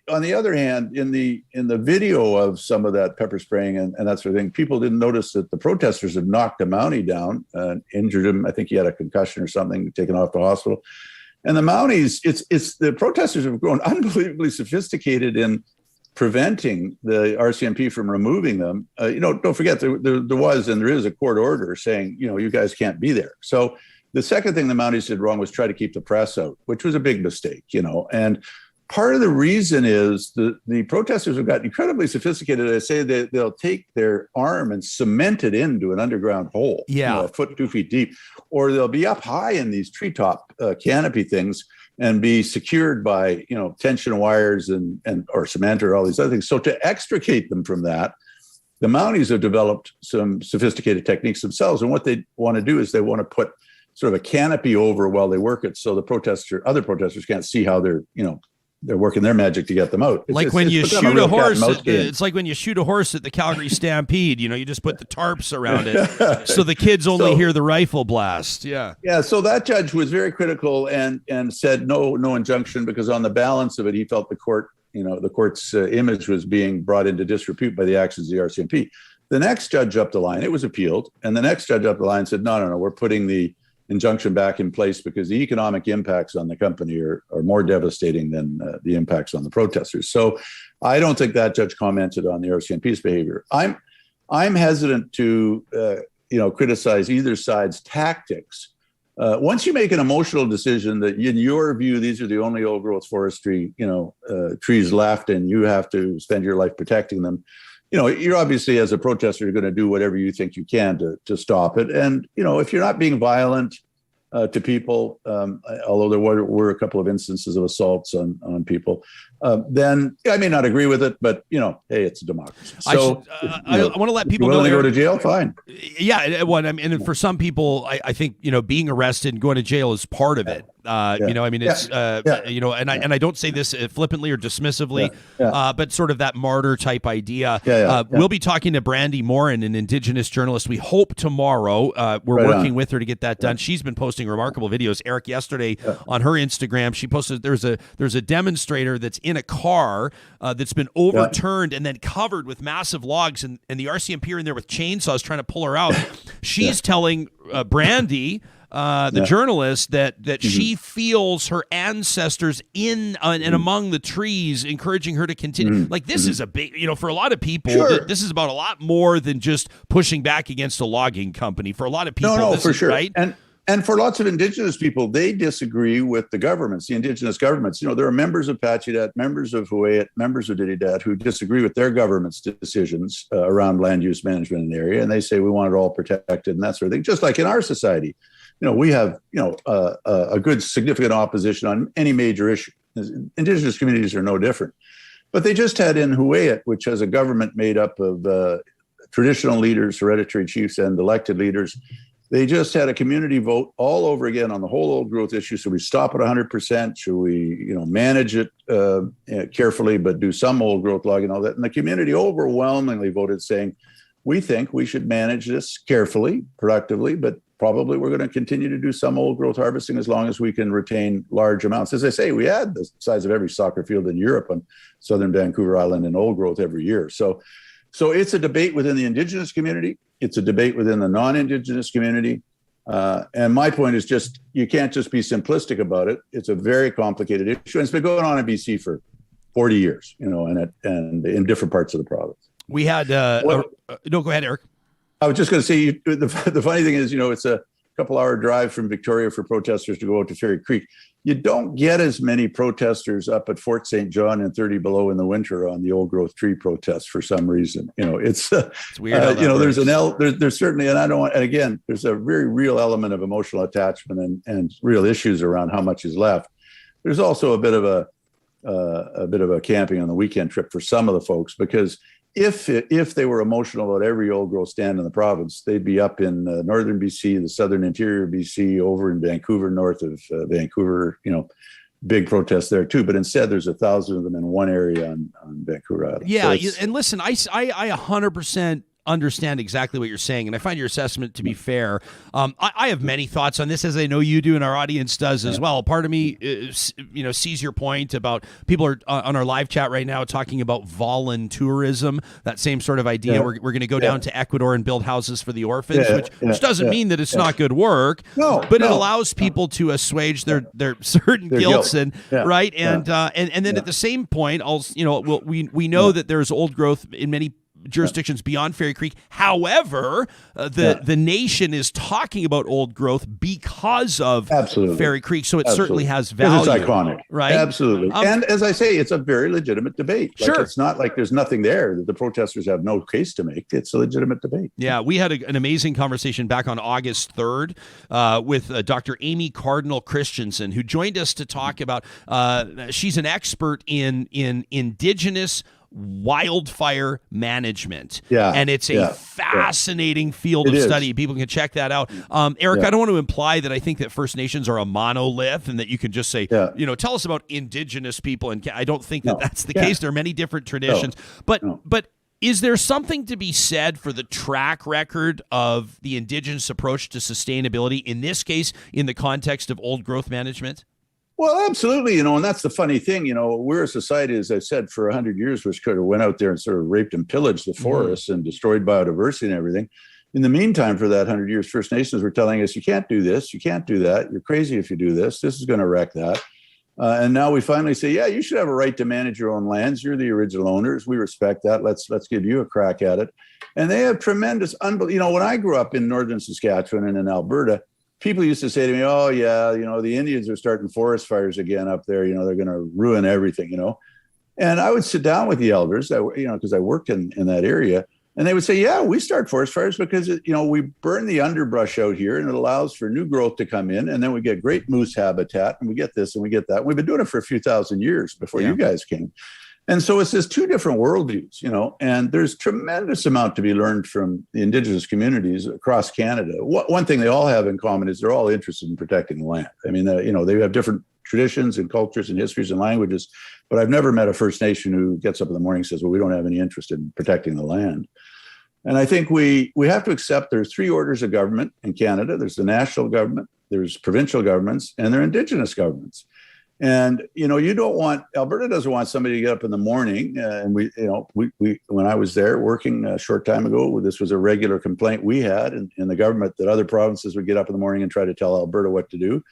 On the other hand, in the video of some of that pepper spraying and that sort of thing, people didn't notice that the protesters had knocked a Mountie down and injured him. I think he had a concussion or something, taken off to hospital. And the Mounties, it's the protesters have grown unbelievably sophisticated in preventing the RCMP from removing them. Don't forget there was and there is a court order saying, you guys can't be there. So the second thing the Mounties did wrong was try to keep the press out, which was a big mistake, and part of the reason is the protesters have gotten incredibly sophisticated. They say that they'll take their arm and cement it into an underground hole, a foot, 2 feet deep, or they'll be up high in these treetop canopy things and be secured by, tension wires and or cement or all these other things. So to extricate them from that, the Mounties have developed some sophisticated techniques themselves. And what they want to do is they want to put sort of a canopy over while they work it, so the other protesters can't see how they're working their magic to get them out. It's like when you shoot a horse. It's like when you shoot a horse at the Calgary Stampede. You just put the tarps around it, so the kids only hear the rifle blast. Yeah. So that judge was very critical and said no injunction, because on the balance of it, he felt the court's image was being brought into disrepute by the actions of the RCMP. The next judge up the line, it was appealed, and the next judge up the line said, no, we're putting the injunction back in place because the economic impacts on the company are more devastating than the impacts on the protesters. So I don't think that judge commented on the RCMP's behavior. I'm hesitant to criticize either side's tactics. Once you make an emotional decision that in your view these are the only old growth forestry trees left and you have to spend your life protecting them, you're obviously, as a protester, going to do whatever you think you can to stop it. And, if you're not being violent to people, although there were a couple of instances of assaults on people, then I may not agree with it, but, hey, it's a democracy. So I want to let people know. You go to jail? Fine. Yeah. And for some people, I think, being arrested and going to jail is part of it. It's, and I don't say this flippantly or dismissively, but sort of that martyr type idea. We'll be talking to Brandy Morin, an Indigenous journalist. We hope tomorrow. We're working with her to get that done. She's been posting remarkable videos. Eric, yesterday on her Instagram, she posted there's a demonstrator that's in a car that's been overturned and then covered with massive logs, and the RCMP are in there with chainsaws trying to pull her out. She's telling Brandy, the journalist, that she feels her ancestors in and among the trees, encouraging her to continue. Like, this is a big, for a lot of people, this is about a lot more than just pushing back against a logging company. For a lot of people, for sure. Right? And for lots of Indigenous people, they disagree with the governments, the Indigenous governments. There are members of Pachidat, members of Huayet, members of Dididat who disagree with their government's decisions around land use management in the area. And they say we want it all protected and that sort of thing. Just like in our society, we have, a good significant opposition on any major issue. Indigenous communities are no different. But they just had in Huayet, which has a government made up of traditional leaders, hereditary chiefs, and elected leaders. They just had a community vote all over again on the whole old growth issue. Should we stop at 100%? Should we, manage it carefully, but do some old growth logging and all that? And the community overwhelmingly voted saying, we think we should manage this carefully, productively, but probably we're going to continue to do some old growth harvesting as long as we can retain large amounts. As I say, we add the size of every soccer field in Europe on southern Vancouver Island in old growth every year. So it's a debate within the Indigenous community. It's a debate within the non-Indigenous community. And my point is just, you can't just be simplistic about it. It's a very complicated issue. And it's been going on in BC for 40 years, and in different parts of the province. We had, no, go ahead, Eric. I was just going to say, the funny thing is, it's a couple-hour drive from Victoria for protesters to go out to Fairy Creek. You don't get as many protesters up at Fort St. John and 30 below in the winter on the old growth tree protests for some reason. It's weird. There's certainly, and I don't want, and again, there's a very real element of emotional attachment and real issues around how much is left. There's also a bit of a camping on the weekend trip for some of the folks, because if they were emotional about every old growth stand in the province, they'd be up in northern BC, the southern interior BC, over in Vancouver, north of Vancouver, big protests there too. But instead, there's 1,000 of them in one area on Vancouver Island. Yeah, and listen, I 100% understand exactly what you're saying, and I find your assessment to be fair. I have many thoughts on this, as I know you do, and our audience does as well. Part of me, sees your point about people are on our live chat right now talking about voluntourism, that same sort of idea. Yeah. We're going to go down to Ecuador and build houses for the orphans, which doesn't mean that it's not good work, but it allows people to assuage their certain guilts and right, and then at the same point, we know that there's old growth in many jurisdictions beyond Fairy Creek. However, the nation is talking about old growth because of Fairy Creek, so it certainly has value. It's iconic, right? Absolutely. And as I say, it's a very legitimate debate. Sure. It's not like there's nothing there that the protesters have no case to make. It's a legitimate debate. Yeah, we had an amazing conversation back on August 3rd with Dr. Amy Cardinal Christensen, who joined us to talk about, she's an expert in Indigenous wildfire management. And it's a fascinating field of study. People can check that out. Eric, I don't want to imply that I think that First Nations are a monolith and that you can just say, tell us about Indigenous people. And I don't think that that's the case. There are many different traditions. But is there something to be said for the track record of the Indigenous approach to sustainability, in this case, in the context of old growth management? Well, absolutely, and that's the funny thing, we're a society, as I said, for 100 years, which could have went out there and sort of raped and pillaged the forests and destroyed biodiversity and everything. In the meantime, for that 100 years, First Nations were telling us, you can't do this, you can't do that, you're crazy if you do this is going to wreck that. And now we finally say, you should have a right to manage your own lands. You're the original owners. We respect that. Let's give you a crack at it. And they have tremendous, when I grew up in northern Saskatchewan and in Alberta, people used to say to me, the Indians are starting forest fires again up there. They're going to ruin everything, And I would sit down with the elders, because I worked in that area. And they would say, we start forest fires because, we burn the underbrush out here and it allows for new growth to come in. And then we get great moose habitat and we get this and we get that. We've been doing it for a few thousand years before you guys came. And so it's just two different worldviews, and there's tremendous amount to be learned from the Indigenous communities across Canada. One thing they all have in common is they're all interested in protecting the land. I mean, they have different traditions and cultures and histories and languages, but I've never met a First Nation who gets up in the morning and says, well, we don't have any interest in protecting the land. And I think we have to accept there's three orders of government in Canada. There's the national government, there's provincial governments, and there are Indigenous governments. And, Alberta doesn't want somebody to get up in the morning. And we, when I was there working a short time ago, this was a regular complaint we had in the government, that other provinces would get up in the morning and try to tell Alberta what to do.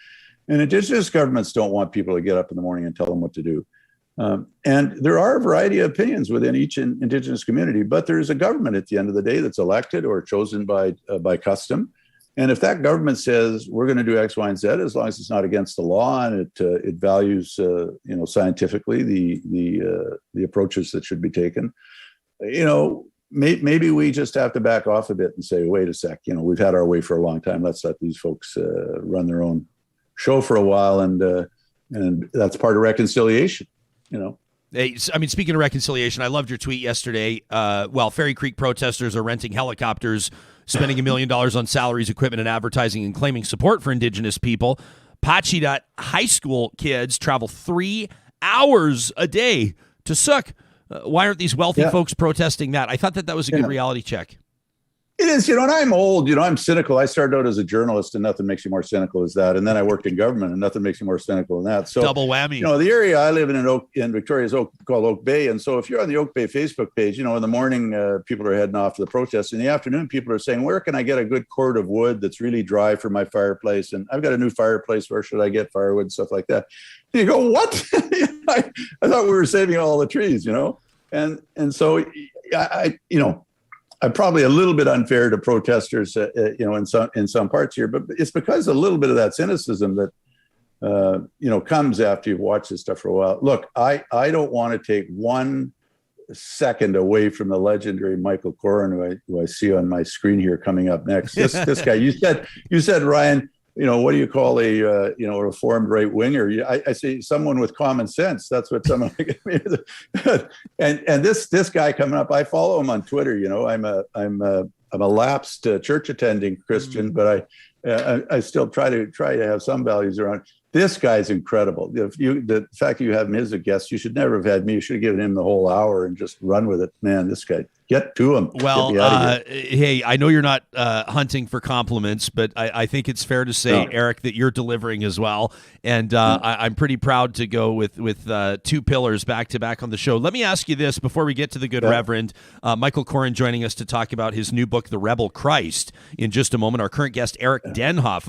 And Indigenous governments don't want people to get up in the morning and tell them what to do. And there are a variety of opinions within each Indigenous community, but there's a government at the end of the day that's elected or chosen by custom. And if that government says we're going to do X, Y, and Z, as long as it's not against the law and it values, scientifically the approaches that should be taken, maybe we just have to back off a bit and say, wait a sec, we've had our way for a long time. Let's let these folks run their own show for a while, and that's part of reconciliation. Hey, speaking of reconciliation, I loved your tweet yesterday. While Fairy Creek protesters are renting helicopters, spending $1 million on salaries, equipment, and advertising, and claiming support for Indigenous people, Pacheedaht high school kids travel 3 hours a day to Sook. Why aren't these wealthy folks protesting that? I thought that was a good reality check. It is, and I'm old, I'm cynical. I started out as a journalist, and nothing makes you more cynical as that. And then I worked in government, and nothing makes you more cynical than that. So double whammy. The area I live in Victoria is called Oak Bay. And so if you're on the Oak Bay Facebook page, in the morning, people are heading off to the protest. In the afternoon, people are saying, where can I get a good cord of wood that's really dry for my fireplace? And I've got a new fireplace. Where should I get firewood and stuff like that? And you go, what? I thought we were saving all the trees, And so I'm probably a little bit unfair to protesters, in some parts here, but it's because a little bit of that cynicism that, comes after you've watched this stuff for a while. Look, I don't want to take 1 second away from the legendary Michael Coren, who I see on my screen here coming up next. This guy, you said, Ryan, what do you call a reformed right winger? I say someone with common sense. That's what someone like me is. And this guy coming up, I follow him on Twitter. I'm a lapsed church attending Christian, but I still try to have some values around. This guy's incredible. The fact that you have him as a guest, you should never have had me. You should have given him the whole hour and just run with it. Man, this guy, get to him. Well, hey, I know you're not hunting for compliments, but I think it's fair to say, Eric, that you're delivering as well. And I'm pretty proud to go with 2 pillars back to back on the show. Let me ask you this before we get to the good Reverend Michael Coren joining us to talk about his new book, The Rebel Christ, in just a moment. Our current guest, Eric Denhoff,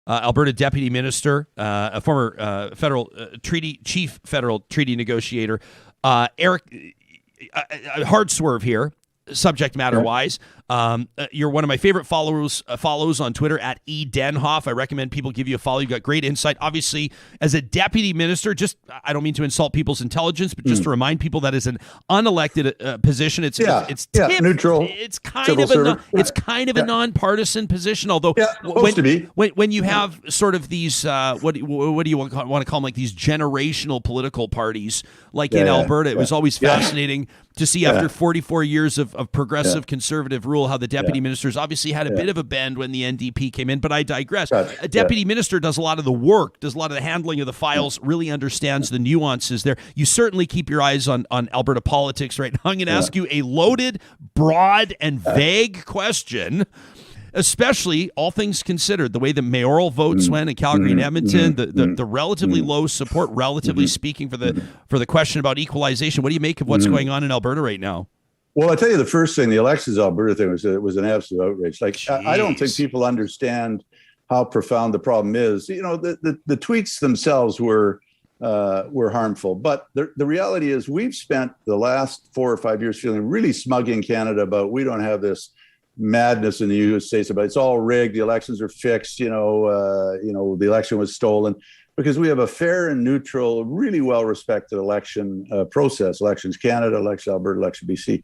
Alberta Deputy Minister, a former chief federal treaty negotiator. Eric, a hard swerve here, subject matter wise. You're one of my favorite follows on Twitter at @Denhoff. I recommend people give you a follow. You've got great insight. Obviously, as a deputy minister, I don't mean to insult people's intelligence, but just to remind people that is an unelected position. It's neutral. It's kind of a nonpartisan position. Although when you have sort of these what do you want to call them, like these generational political parties, like in Alberta, it was always fascinating to see after 44 years of progressive conservative rule how the deputy ministers obviously had a bit of a bend when the NDP came in, but I digress. A deputy minister does a lot of the work, does a lot of the handling of the files, really understands the nuances there. You certainly keep your eyes on Alberta politics right now. I'm going to ask you a loaded, broad, and vague question, especially all things considered, the way the mayoral votes went in Calgary and Edmonton, the relatively low support, relatively speaking, for the question about equalization. What do you make of what's going on in Alberta right now? Well, I tell you, the first thing, the elections Alberta thing was an absolute outrage. I don't think people understand how profound the problem is. The tweets themselves were harmful, but the reality is we've spent the last 4 or 5 years feeling really smug in Canada about we don't have this madness in the United States about it's all rigged, the elections are fixed, the election was stolen, because we have a fair and neutral, really well-respected election process. Elections Canada, election Alberta, election BC.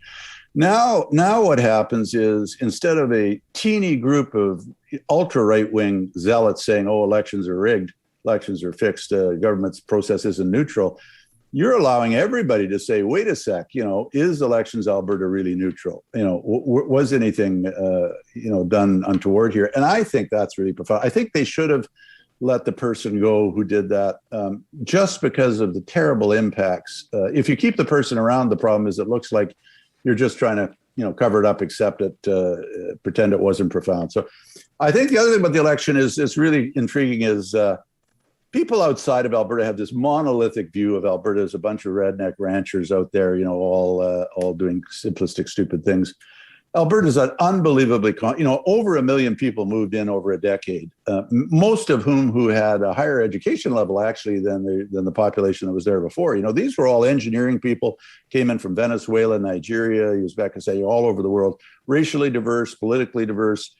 Now what happens is instead of a teeny group of ultra-right-wing zealots saying, elections are rigged, elections are fixed, government's process isn't neutral, you're allowing everybody to say, wait a sec, is elections Alberta really neutral? Was anything, done untoward here? And I think that's really profound. I think they should have let the person go who did that, just because of the terrible impacts. If you keep the person around, the problem is it looks like you're just trying to, cover it up, accept it, pretend it wasn't profound. So I think the other thing about the election is really intriguing is, people outside of Alberta have this monolithic view of Alberta as a bunch of redneck ranchers out there, all doing simplistic, stupid things. Alberta's an unbelievably, over 1 million people moved in over a decade, most of who had a higher education level actually than the population that was there before. These were all engineering people, came in from Venezuela, Nigeria, Uzbekistan, all over the world, racially diverse, politically diverse.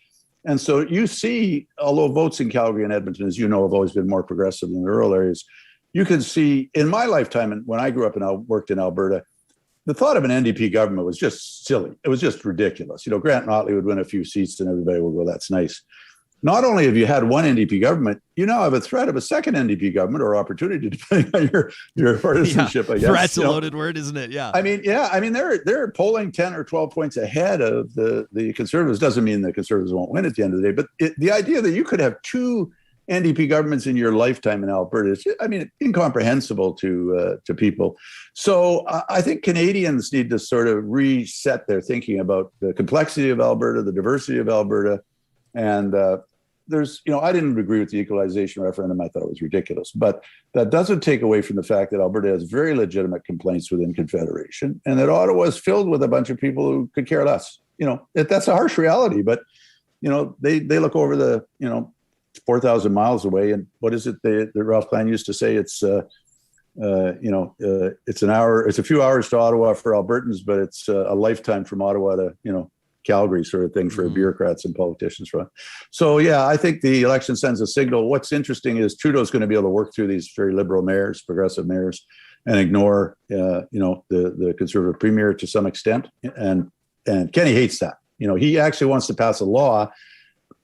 And so you see, although votes in Calgary and Edmonton, as you know, have always been more progressive than the rural areas, you can see in my lifetime, and when I grew up and worked in Alberta, the thought of an NDP government was just silly. It was just ridiculous. Grant Notley would win a few seats and everybody would go, that's nice. Not only have you had one NDP government, you now have a threat of a second NDP government or opportunity, depending on your partisanship, I guess. Threat's a loaded word, isn't it? Yeah. I mean, they're polling 10 or 12 points ahead of the Conservatives. Doesn't mean the Conservatives won't win at the end of the day. But the idea that you could have 2 NDP governments in your lifetime in Alberta. It's, I mean, incomprehensible to people. So I think Canadians need to sort of reset their thinking about the complexity of Alberta, the diversity of Alberta. And there's, I didn't agree with the equalization referendum. I thought it was ridiculous. But that doesn't take away from the fact that Alberta has very legitimate complaints within Confederation, and that Ottawa is filled with a bunch of people who could care less. That's a harsh reality, but, they look over the, 4,000 miles away. And what is it that Ralph Klein used to say? It's, it's an hour, it's a few hours to Ottawa for Albertans, but it's a lifetime from Ottawa to, Calgary sort of thing for bureaucrats and politicians. So, yeah, I think the election sends a signal. What's interesting is Trudeau's going to be able to work through these very liberal mayors, progressive mayors, and ignore, the conservative premier to some extent. And Kenny hates that. He actually wants to pass a law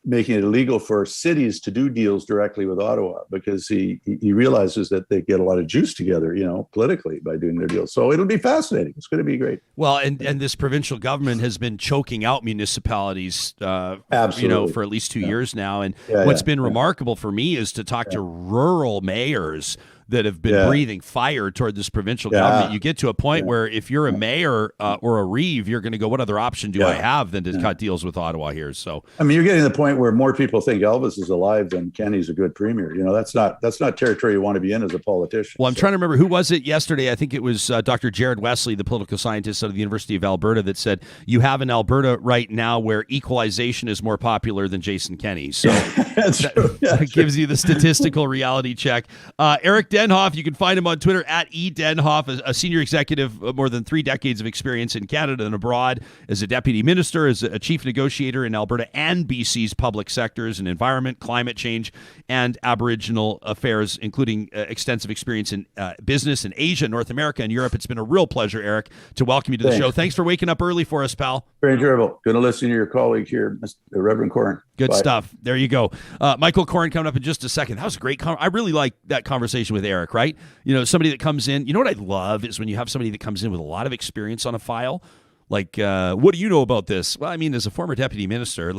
making it illegal for cities to do deals directly with Ottawa, because he realizes that they get a lot of juice together, politically by doing their deals. So it'll be fascinating. It's going to be great. Well, and this provincial government has been choking out municipalities, Absolutely. For at least 2 years now. And what's been remarkable for me is to talk to rural mayors that have been breathing fire toward this provincial government. You get to a point where if you're a mayor or a reeve, you're going to go, what other option do I have than to cut deals with Ottawa here? So, I mean, you're getting to the point where more people think Elvis is alive than Kenny's a good premier. That's not territory you want to be in as a politician. Well, I'm trying to remember, who was it yesterday? I think it was Dr. Jared Wesley, the political scientist out of the University of Alberta, that said, you have in Alberta right now where equalization is more popular than Jason Kenney. So that gives you the statistical reality check. Eric Denhoff, you can find him on Twitter at @edenhoff, a senior executive of more than 3 decades of experience in Canada and abroad as a deputy minister, as a chief negotiator in Alberta and BC's public sectors in environment, climate change, and Aboriginal affairs, including extensive experience in business in Asia, North America, and Europe. It's been a real pleasure, Eric, to welcome you to the show. Thanks for waking up early for us, pal. Very enjoyable. Going to listen to your colleague here, Reverend Coren. Good stuff. There you go. Michael Coren coming up in just a second. That was a great I really like that conversation with Eric, right? Somebody that comes in. You know what I love is when you have somebody that comes in with a lot of experience on a file. Like, what do you know about this? Well, I mean, as a former deputy minister,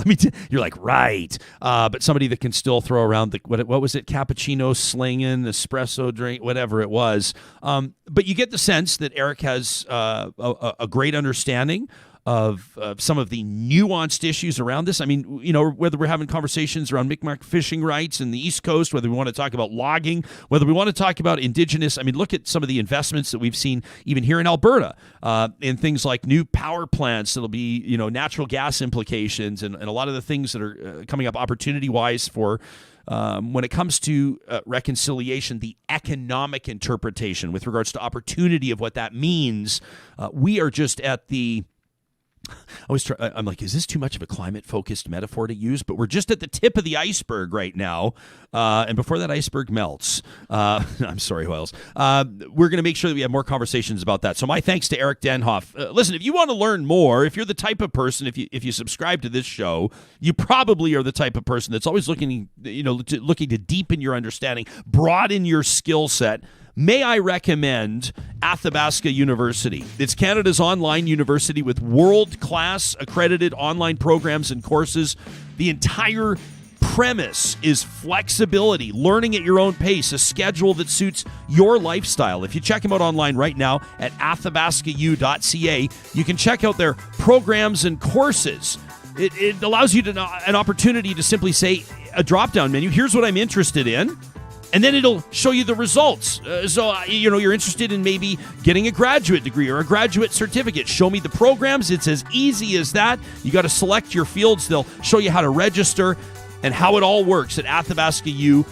you're like, right. But somebody that can still throw around what was it? Cappuccino slinging, espresso drink, whatever it was. But you get the sense that Eric has a great understanding of some of the nuanced issues around this. I mean, whether we're having conversations around Mi'kmaq fishing rights in the East Coast, whether we want to talk about logging, whether we want to talk about Indigenous. I mean, look at some of the investments that we've seen even here in Alberta in things like new power plants that'll be, natural gas implications and a lot of the things that are coming up opportunity-wise for when it comes to reconciliation, the economic interpretation with regards to opportunity of what that means. We are just at the... I'm like, is this too much of a climate-focused metaphor to use? But we're just at the tip of the iceberg right now. And before that iceberg melts, I'm sorry, who else? We're going to make sure that we have more conversations about that. So my thanks to Eric Denhoff. Listen, if you want to learn more, if you're the type of person, if you subscribe to this show, you probably are the type of person that's always looking to deepen your understanding, broaden your skill set. May I recommend Athabasca University? It's Canada's online university with world-class accredited online programs and courses. The entire premise is flexibility, learning at your own pace, a schedule that suits your lifestyle. If you check them out online right now at athabascau.ca, you can check out their programs and courses. It allows you an opportunity to simply say a drop-down menu, here's what I'm interested in. And then it'll show you the results. So you're interested in maybe getting a graduate degree or a graduate certificate. Show me the programs. It's as easy as that. You got to select your fields. They'll show you how to register and how it all works at athabascau.ca.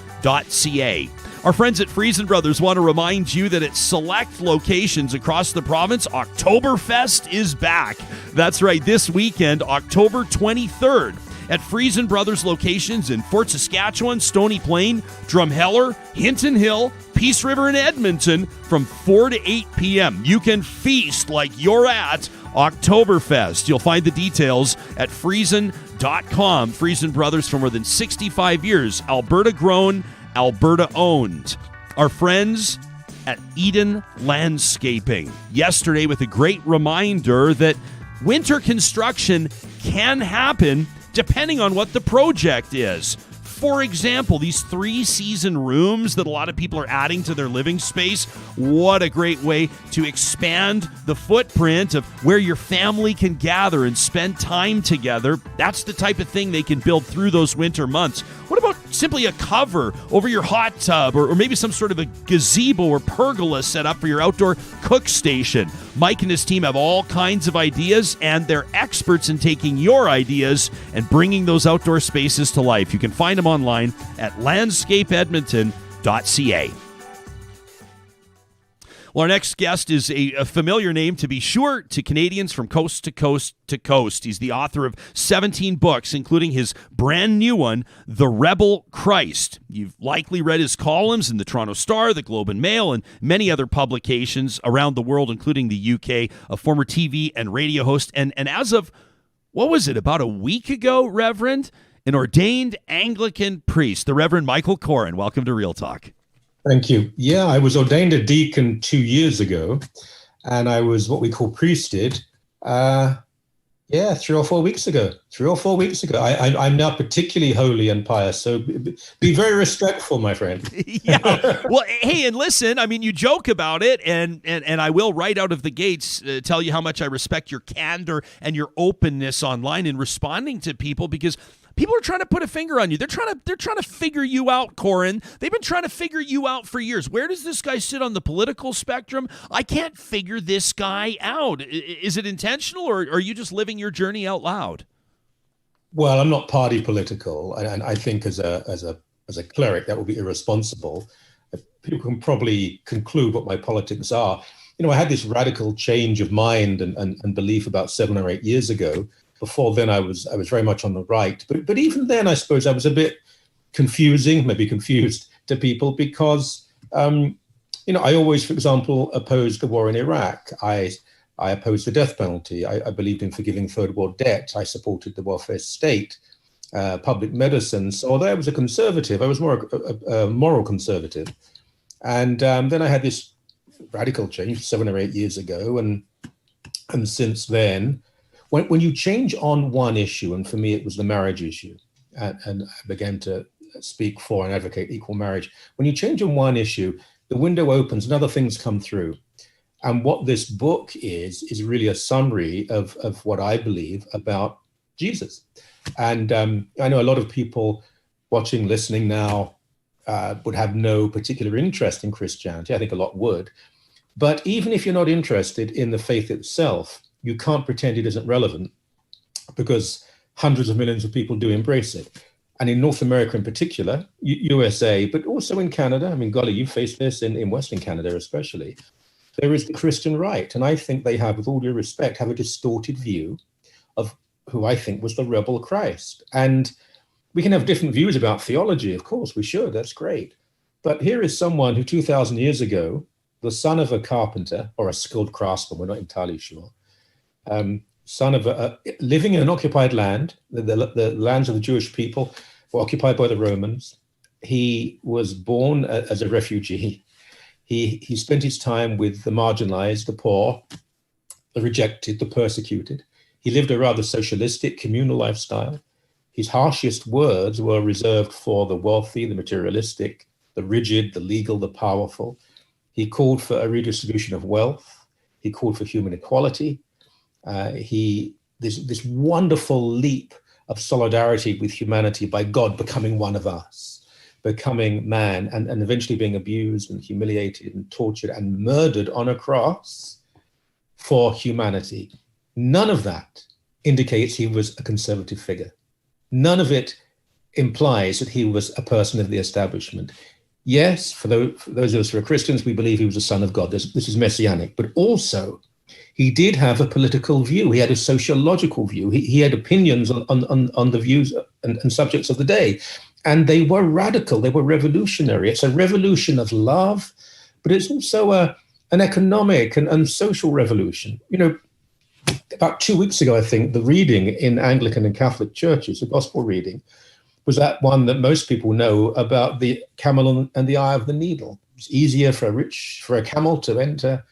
Our friends at Friesen Brothers want to remind you that at select locations across the province, Oktoberfest is back. That's right, this weekend, October 23rd. At Friesen Brothers locations in Fort Saskatchewan, Stony Plain, Drumheller, Hinton Hill, Peace River, and Edmonton from 4 to 8 p.m. You can feast like you're at Oktoberfest. You'll find the details at Friesen.com. Friesen Brothers for more than 65 years. Alberta grown, Alberta owned. Our friends at Eden Landscaping. Yesterday with a great reminder that winter construction can happen depending on what the project is. for example, these 3-season rooms that a lot of people are adding to their living space, what a great way to expand the footprint of where your family can gather and spend time together. That's the type of thing they can build through those winter months. What about simply a cover over your hot tub, or maybe some sort of a gazebo or pergola set up for your outdoor cook station? Mike and his team have all kinds of ideas, and they're experts in taking your ideas and bringing those outdoor spaces to life. You can find them online at landscapeedmonton.ca. Well, our next guest is a familiar name, to be sure, to Canadians from coast to coast to coast. He's the author of 17 books, including his brand new one, The Rebel Christ. You've likely read his columns in the Toronto Star, the Globe and Mail, and many other publications around the world, including the UK, a former TV and radio host. And as of, what was it, about a week ago, Reverend, an ordained Anglican priest, the Reverend Michael Coren. Welcome to Real Talk. Thank you. Yeah, I was ordained a deacon 2 years ago, and I was what we call priested, 3 or 4 weeks ago. I'm now particularly holy and pious, so be very respectful, my friend. Yeah. Well, hey, and listen, I mean, you joke about it, and I will right out of the gates tell you how much I respect your candor and your openness online in responding to people, because people are trying to put a finger on you. They're trying to figure you out, Coren. They've been trying to figure you out for years. Where does this guy sit on the political spectrum? I can't figure this guy out. Is it intentional, or are you just living your journey out loud? Well, I'm not party political, and I think as a cleric that would be irresponsible. People can probably conclude what my politics are. I had this radical change of mind and belief about 7 or 8 years ago. Before then, I was very much on the right. But even then, I suppose I was a bit maybe confused to people, because, I always, for example, opposed the war in Iraq. I opposed the death penalty. I believed in forgiving third world debt. I supported the welfare state, public medicine. So although I was a conservative, I was more a moral conservative. And then I had this radical change 7 or 8 years ago. And since then, when you change on one issue, and for me it was the marriage issue, and I began to speak for and advocate equal marriage. When you change on one issue, the window opens and other things come through. And what this book is really a summary of what I believe about Jesus. And I know a lot of people watching, listening now would have no particular interest in Christianity. I think a lot would. But even if you're not interested in the faith itself, you can't pretend it isn't relevant, because hundreds of millions of people do embrace it. And in North America in particular, USA, but also in Canada, I mean, golly, you face this in Western Canada especially, there is the Christian right. And I think they have, with all due respect, have a distorted view of who I think was the rebel Christ. And we can have different views about theology, of course, we should, that's great. But here is someone who 2,000 years ago, the son of a carpenter, or a skilled craftsman, we're not entirely sure, son of living in an occupied land. The lands of the Jewish people were occupied by the Romans. He was born as a refugee. He spent his time with the marginalized, the poor, the rejected, the persecuted. He lived a rather socialistic, communal lifestyle. His harshest words were reserved for the wealthy, the materialistic, the rigid, the legal, the powerful. He called for a redistribution of wealth. He called for human equality. This wonderful leap of solidarity with humanity by God becoming one of us, becoming man, and eventually being abused and humiliated and tortured and murdered on a cross for humanity. None of that indicates he was a conservative figure. None of it implies that he was a person of the establishment. Yes, for those of us who are Christians, we believe he was a son of God. This is messianic, but also he did have a political view. He had a sociological view. He had opinions on the views and subjects of the day. And they were radical. They were revolutionary. It's a revolution of love, but it's also an economic and social revolution. About 2 weeks ago, I think, the reading in Anglican and Catholic churches, the gospel reading, was that one that most people know about the camel and the eye of the needle. It's easier for a camel to enter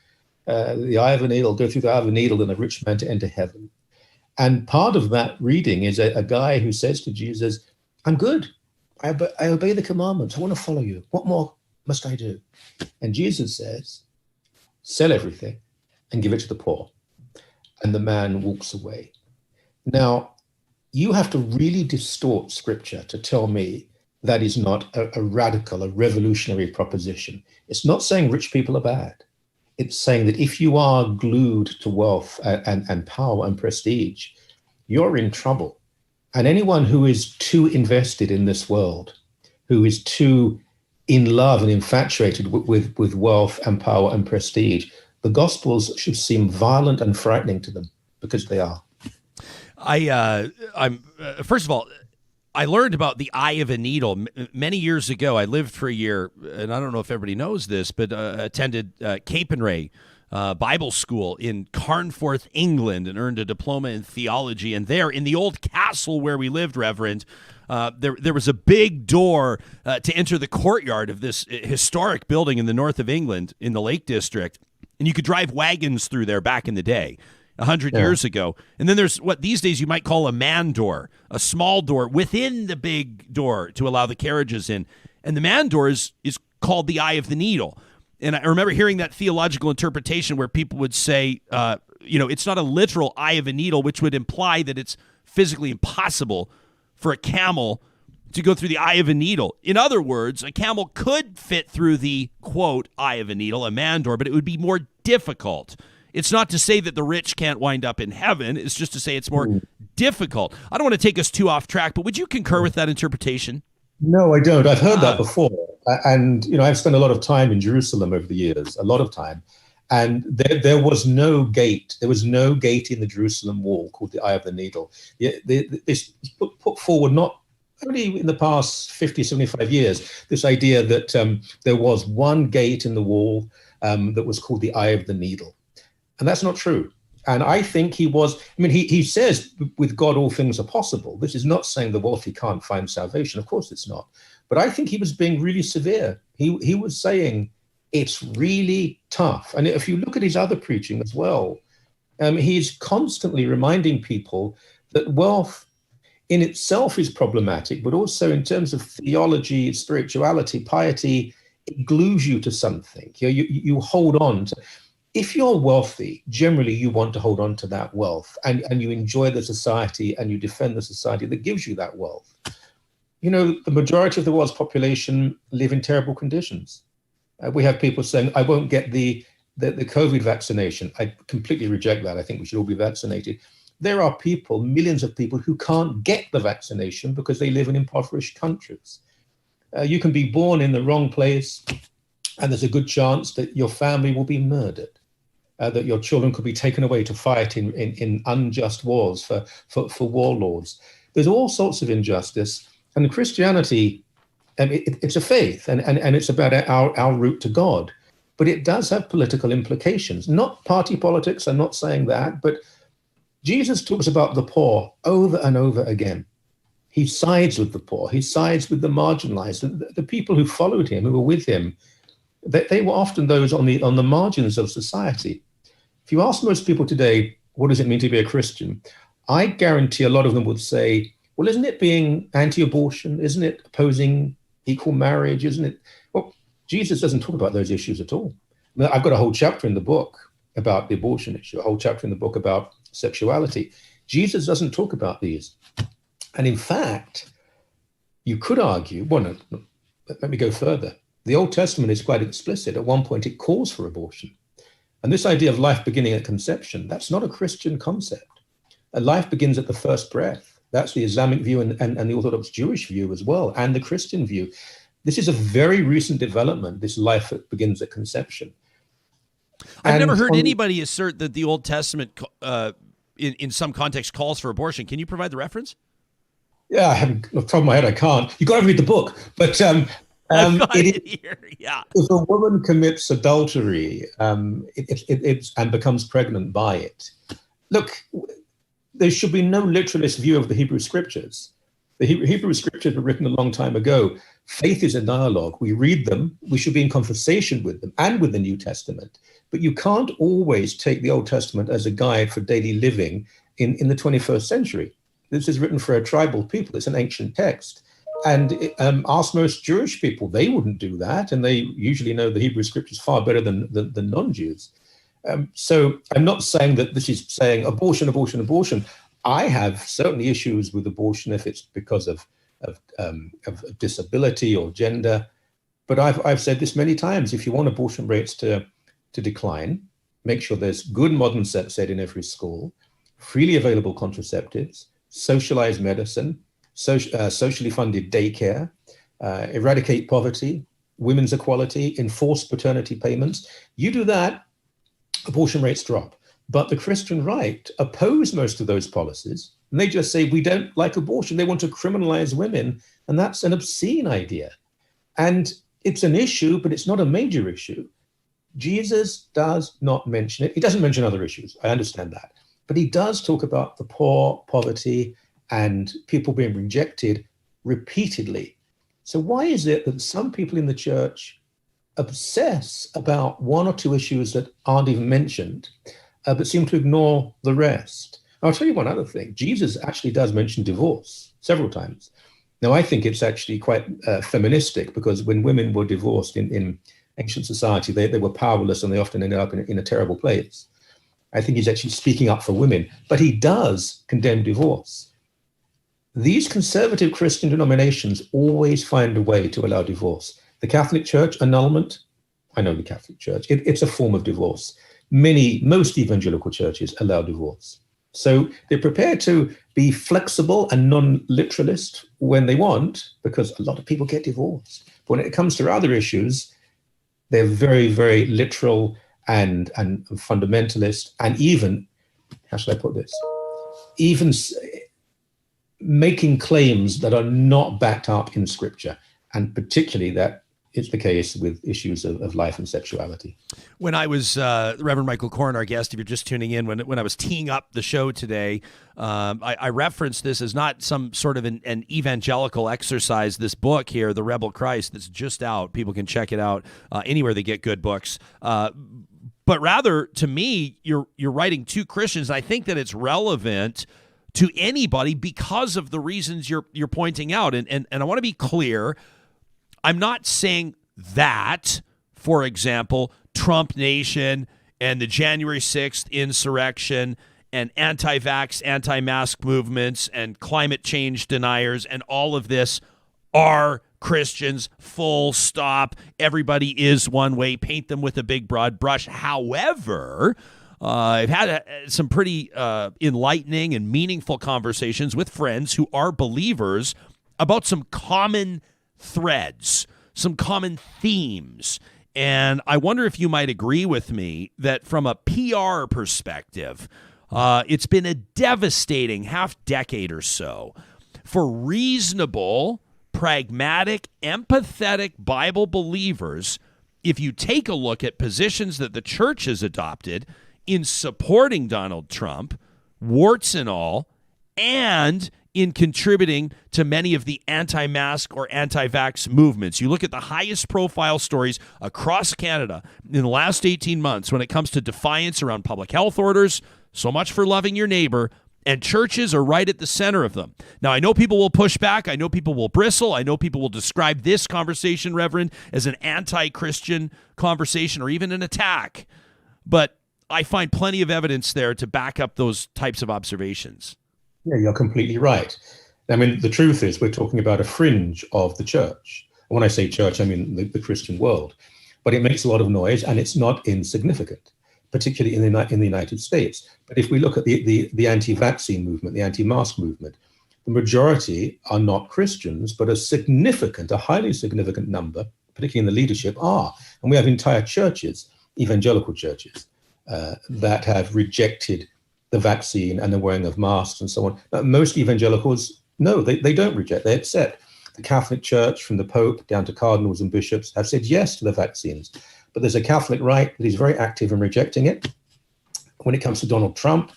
the eye of a needle, go through the eye of a needle, than a rich man to enter heaven. And part of that reading is a guy who says to Jesus, I'm good. I obey the commandments. I want to follow you. What more must I do? And Jesus says, sell everything and give it to the poor. And the man walks away. Now, you have to really distort scripture to tell me that is not a radical, a revolutionary proposition. It's not saying rich people are bad. It's saying that if you are glued to wealth and power and prestige, you're in trouble. And anyone who is too invested in this world, who is too in love and infatuated with wealth and power and prestige, the Gospels should seem violent and frightening to them, because they are. I'm first of all, I learned about the eye of a needle many years ago. I lived for a year, and I don't know if everybody knows this, but attended Capernwray Bible School in Carnforth, England, and earned a diploma in theology. And there, in the old castle where we lived, Reverend, there was a big door to enter the courtyard of this historic building in the north of England in the Lake District. And you could drive wagons through there back in the day, 100 years ago. And then there's what these days you might call a man door, a small door within the big door to allow the carriages in. And the man door is called the eye of the needle. And I remember hearing that theological interpretation where people would say, it's not a literal eye of a needle, which would imply that it's physically impossible for a camel to go through the eye of a needle. In other words, a camel could fit through the, quote, eye of a needle, a man door, but it would be more difficult. It's not to say that the rich can't wind up in heaven. It's just to say it's more difficult. I don't want to take us too off track, but would you concur with that interpretation? No, I don't. I've heard that before. And, I've spent a lot of time in Jerusalem over the years, a lot of time. And there was no gate. There was no gate in the Jerusalem wall called the Eye of the Needle. This put forward not only in the past 50, 75 years, this idea that there was one gate in the wall that was called the Eye of the Needle. And that's not true. And I think he says with God all things are possible. This is not saying the wealthy can't find salvation. Of course it's not. But I think he was being really severe. He was saying it's really tough. And if you look at his other preaching as well, he's constantly reminding people that wealth in itself is problematic, but also in terms of theology, spirituality, piety, it glues you to something. You hold on to. If you're wealthy, generally you want to hold on to that wealth and you enjoy the society and you defend the society that gives you that wealth. The majority of the world's population live in terrible conditions. We have people saying, I won't get the COVID vaccination. I completely reject that. I think we should all be vaccinated. There are people, millions of people who can't get the vaccination because they live in impoverished countries. You can be born in the wrong place and there's a good chance that your family will be murdered. That your children could be taken away to fight in unjust wars for warlords. There's all sorts of injustice. And Christianity, it's a faith, and it's about our route to God. But it does have political implications. Not party politics, I'm not saying that, but Jesus talks about the poor over and over again. He sides with the poor. He sides with the marginalized. The people who followed him, who were with him, they were often those on the margins of society. If you ask most people today, what does it mean to be a Christian? I guarantee a lot of them would say, well, isn't it being anti-abortion? Isn't it opposing equal marriage? Isn't it? Well, Jesus doesn't talk about those issues at all. I've got a whole chapter in the book about the abortion issue, a whole chapter in the book about sexuality. Jesus doesn't talk about these. And in fact, you could argue, no, let me go further. The Old Testament is quite explicit. At one point, it calls for abortion. And this idea of life beginning at conception, that's not a Christian concept. Life begins at the first breath. That's the Islamic view and the Orthodox Jewish view as well, and the Christian view. This is a very recent development, this life that begins at conception. I've never heard anybody assert that the Old Testament, in some context, calls for abortion. Can you provide the reference? Yeah, I haven't, off the top of my head, I can't. You've got to read the book. But I've got it here. Yeah. If a woman commits adultery and becomes pregnant by it, look, there should be no literalist view of the Hebrew Scriptures. The Hebrew Scriptures were written a long time ago. Faith is a dialogue. We read them. We should be in conversation with them and with the New Testament. But you can't always take the Old Testament as a guide for daily living in the 21st century. This is written for a tribal people. It's an ancient text. And ask most Jewish people, they wouldn't do that. And they usually know the Hebrew scriptures far better than non-Jews. So I'm not saying that this is saying abortion, abortion, abortion. I have certainly issues with abortion if it's because of disability or gender. But I've said this many times, if you want abortion rates to decline, make sure there's good modern sex ed in every school, freely available contraceptives, socialized medicine, socially funded daycare, eradicate poverty, women's equality, enforce paternity payments. You do that, abortion rates drop. But the Christian right oppose most of those policies, and they just say, we don't like abortion. They want to criminalize women, and that's an obscene idea. And it's an issue, but it's not a major issue. Jesus does not mention it. He doesn't mention other issues. I understand that. But he does talk about the poor, poverty, and people being rejected repeatedly. So why is it that some people in the church obsess about one or two issues that aren't even mentioned, but seem to ignore the rest? I'll tell you one other thing. Jesus actually does mention divorce several times. Now, I think it's actually quite feministic, because when women were divorced in ancient society, they were powerless and they often ended up in a terrible place. I think he's actually speaking up for women, but he does condemn divorce. These conservative Christian denominations always find a way to allow divorce. The Catholic Church, annulment, I know the Catholic Church, it's a form of divorce. Most evangelical churches allow divorce. So they're prepared to be flexible and non-literalist when they want, because a lot of people get divorced. But when it comes to other issues, they're very, very literal and fundamentalist, and even, how should I put this? Even making claims that are not backed up in scripture, and particularly that it's the case with issues of life and sexuality. When I was Reverend Michael Coren, our guest, if you're just tuning in, when I was teeing up the show today, I referenced this as not some sort of an evangelical exercise. This book here, The Rebel Christ, that's just out. People can check it out anywhere they get good books. But rather, to me, you're writing to Christians. I think that it's relevant to anybody because of the reasons you're pointing out. And I want to be clear. I'm not saying that, for example, Trump Nation and the January 6th insurrection and anti-vax, anti-mask movements and climate change deniers and all of this are Christians, full stop. Everybody is one way. Paint them with a big broad brush. However, I've had some pretty enlightening and meaningful conversations with friends who are believers about some common threads, some common themes. And I wonder if you might agree with me that from a PR perspective, it's been a devastating half decade or so for reasonable, pragmatic, empathetic Bible believers. If you take a look at positions that the church has adopted in supporting Donald Trump, warts and all, and in contributing to many of the anti-mask or anti-vax movements. You look at the highest profile stories across Canada in the last 18 months when it comes to defiance around public health orders, so much for loving your neighbor, and churches are right at the center of them. Now, I know people will push back. I know people will bristle. I know people will describe this conversation, Reverend, as an anti-Christian conversation or even an attack. But I find plenty of evidence there to back up those types of observations. Yeah, you're completely right. I mean, the truth is we're talking about a fringe of the church. When I say church, I mean the Christian world. But it makes a lot of noise, and it's not insignificant, particularly in the United States. But if we look at the anti-vaccine movement, the anti-mask movement, the majority are not Christians, but a highly significant number, particularly in the leadership, are. And we have entire churches, evangelical churches, that have rejected the vaccine and the wearing of masks and so on. Most evangelicals, no, they don't reject, they accept. The Catholic Church, from the Pope down to cardinals and bishops, have said yes to the vaccines. But there's a Catholic right that is very active in rejecting it. When it comes to Donald Trump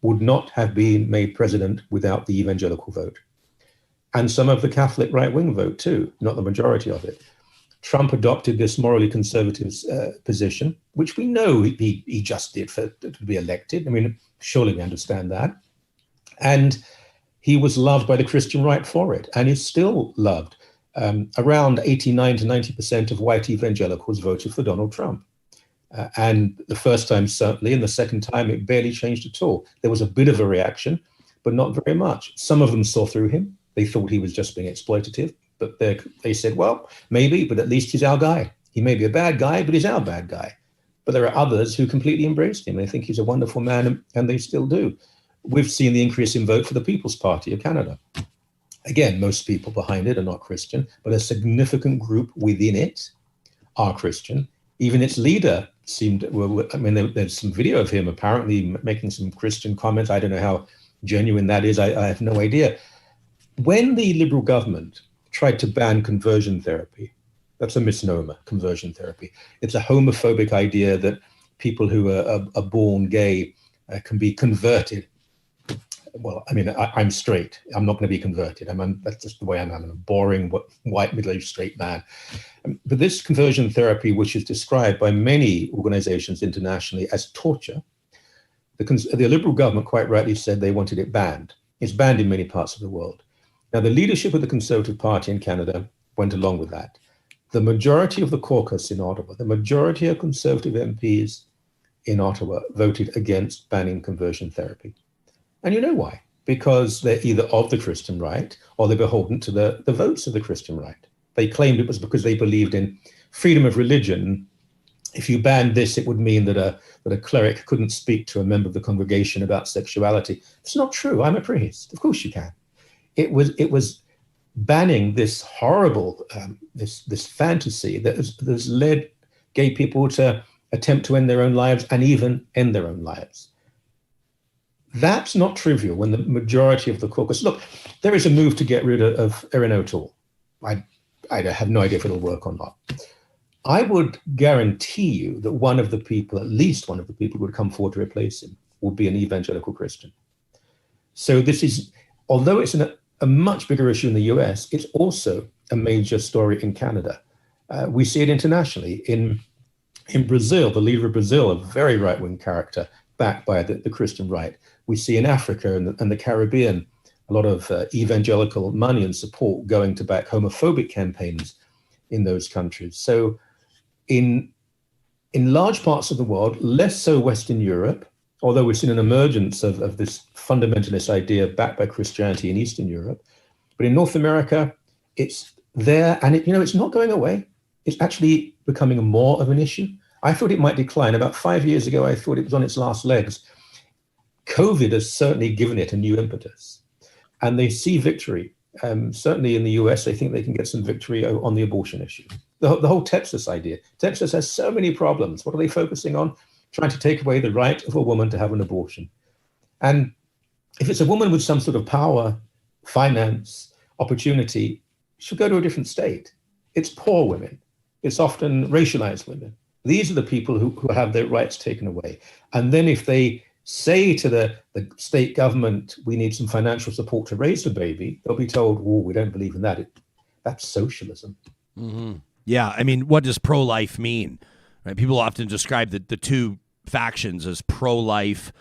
would not have been made president without the evangelical vote. And some of the Catholic right-wing vote too, not the majority of it. Trump adopted this morally conservative position, which we know he just did to be elected. I mean, surely we understand that. And he was loved by the Christian right for it, and is still loved. Around 89 to 90% of white evangelicals voted for Donald Trump. And the first time, certainly, and the second time, it barely changed at all. There was a bit of a reaction, but not very much. Some of them saw through him. They thought he was just being exploitative, but they said, well, maybe, but at least he's our guy. He may be a bad guy, but he's our bad guy. But there are others who completely embraced him. They think he's a wonderful man, and they still do. We've seen the increase in vote for the People's Party of Canada. Again, most people behind it are not Christian, but a significant group within it are Christian. Even its leader there's some video of him apparently making some Christian comments. I don't know how genuine that is. I have no idea. When the Liberal government tried to ban conversion therapy, that's a misnomer, conversion therapy. It's a homophobic idea that people who are born gay can be converted. Well, I mean, I'm straight. I'm not going to be converted. That's just the way I'm. I'm a boring white middle-aged straight man. But this conversion therapy, which is described by many organizations internationally as torture, the Liberal government quite rightly said they wanted it banned. It's banned in many parts of the world. Now, the leadership of the Conservative Party in Canada went along with that. The majority of the caucus in Ottawa, the majority of Conservative MPs in Ottawa voted against banning conversion therapy. And you know why? Because they're either of the Christian right or they're beholden to the votes of the Christian right. They claimed it was because they believed in freedom of religion. If you banned this, it would mean that a cleric couldn't speak to a member of the congregation about sexuality. It's not true. I'm a priest. Of course you can. It was banning this horrible, this fantasy that has led gay people to attempt to end their own lives and even end their own lives. That's not trivial when the majority of the caucus... Look, there is a move to get rid of Erin O'Toole. I have no idea if it'll work or not. I would guarantee you that at least one of the people who would come forward to replace him would be an evangelical Christian. So this is, although it's a much bigger issue in the US, it's also a major story in Canada. We see it internationally. In Brazil, the leader of Brazil, a very right-wing character, backed by the Christian right. We see in Africa and the Caribbean a lot of evangelical money and support going to back homophobic campaigns in those countries. So in large parts of the world, less so Western Europe, although we've seen an emergence of this fundamentalist idea backed by Christianity in Eastern Europe. But in North America, it's there, and it's not going away. It's actually becoming more of an issue. I thought it might decline. About 5 years ago, I thought it was on its last legs. COVID has certainly given it a new impetus. And they see victory. Certainly in the US, they think they can get some victory on the abortion issue. The whole Texas idea. Texas has so many problems. What are they focusing on? Trying to take away the right of a woman to have an abortion. And if it's a woman with some sort of power, finance, opportunity, she'll go to a different state. It's poor women. It's often racialized women. These are the people who have their rights taken away. And then if they say to the state government, we need some financial support to raise the baby, they'll be told, oh, we don't believe in that. That's socialism. Mm-hmm. Yeah, I mean, what does pro-life mean? Right? People often describe the two factions as pro-life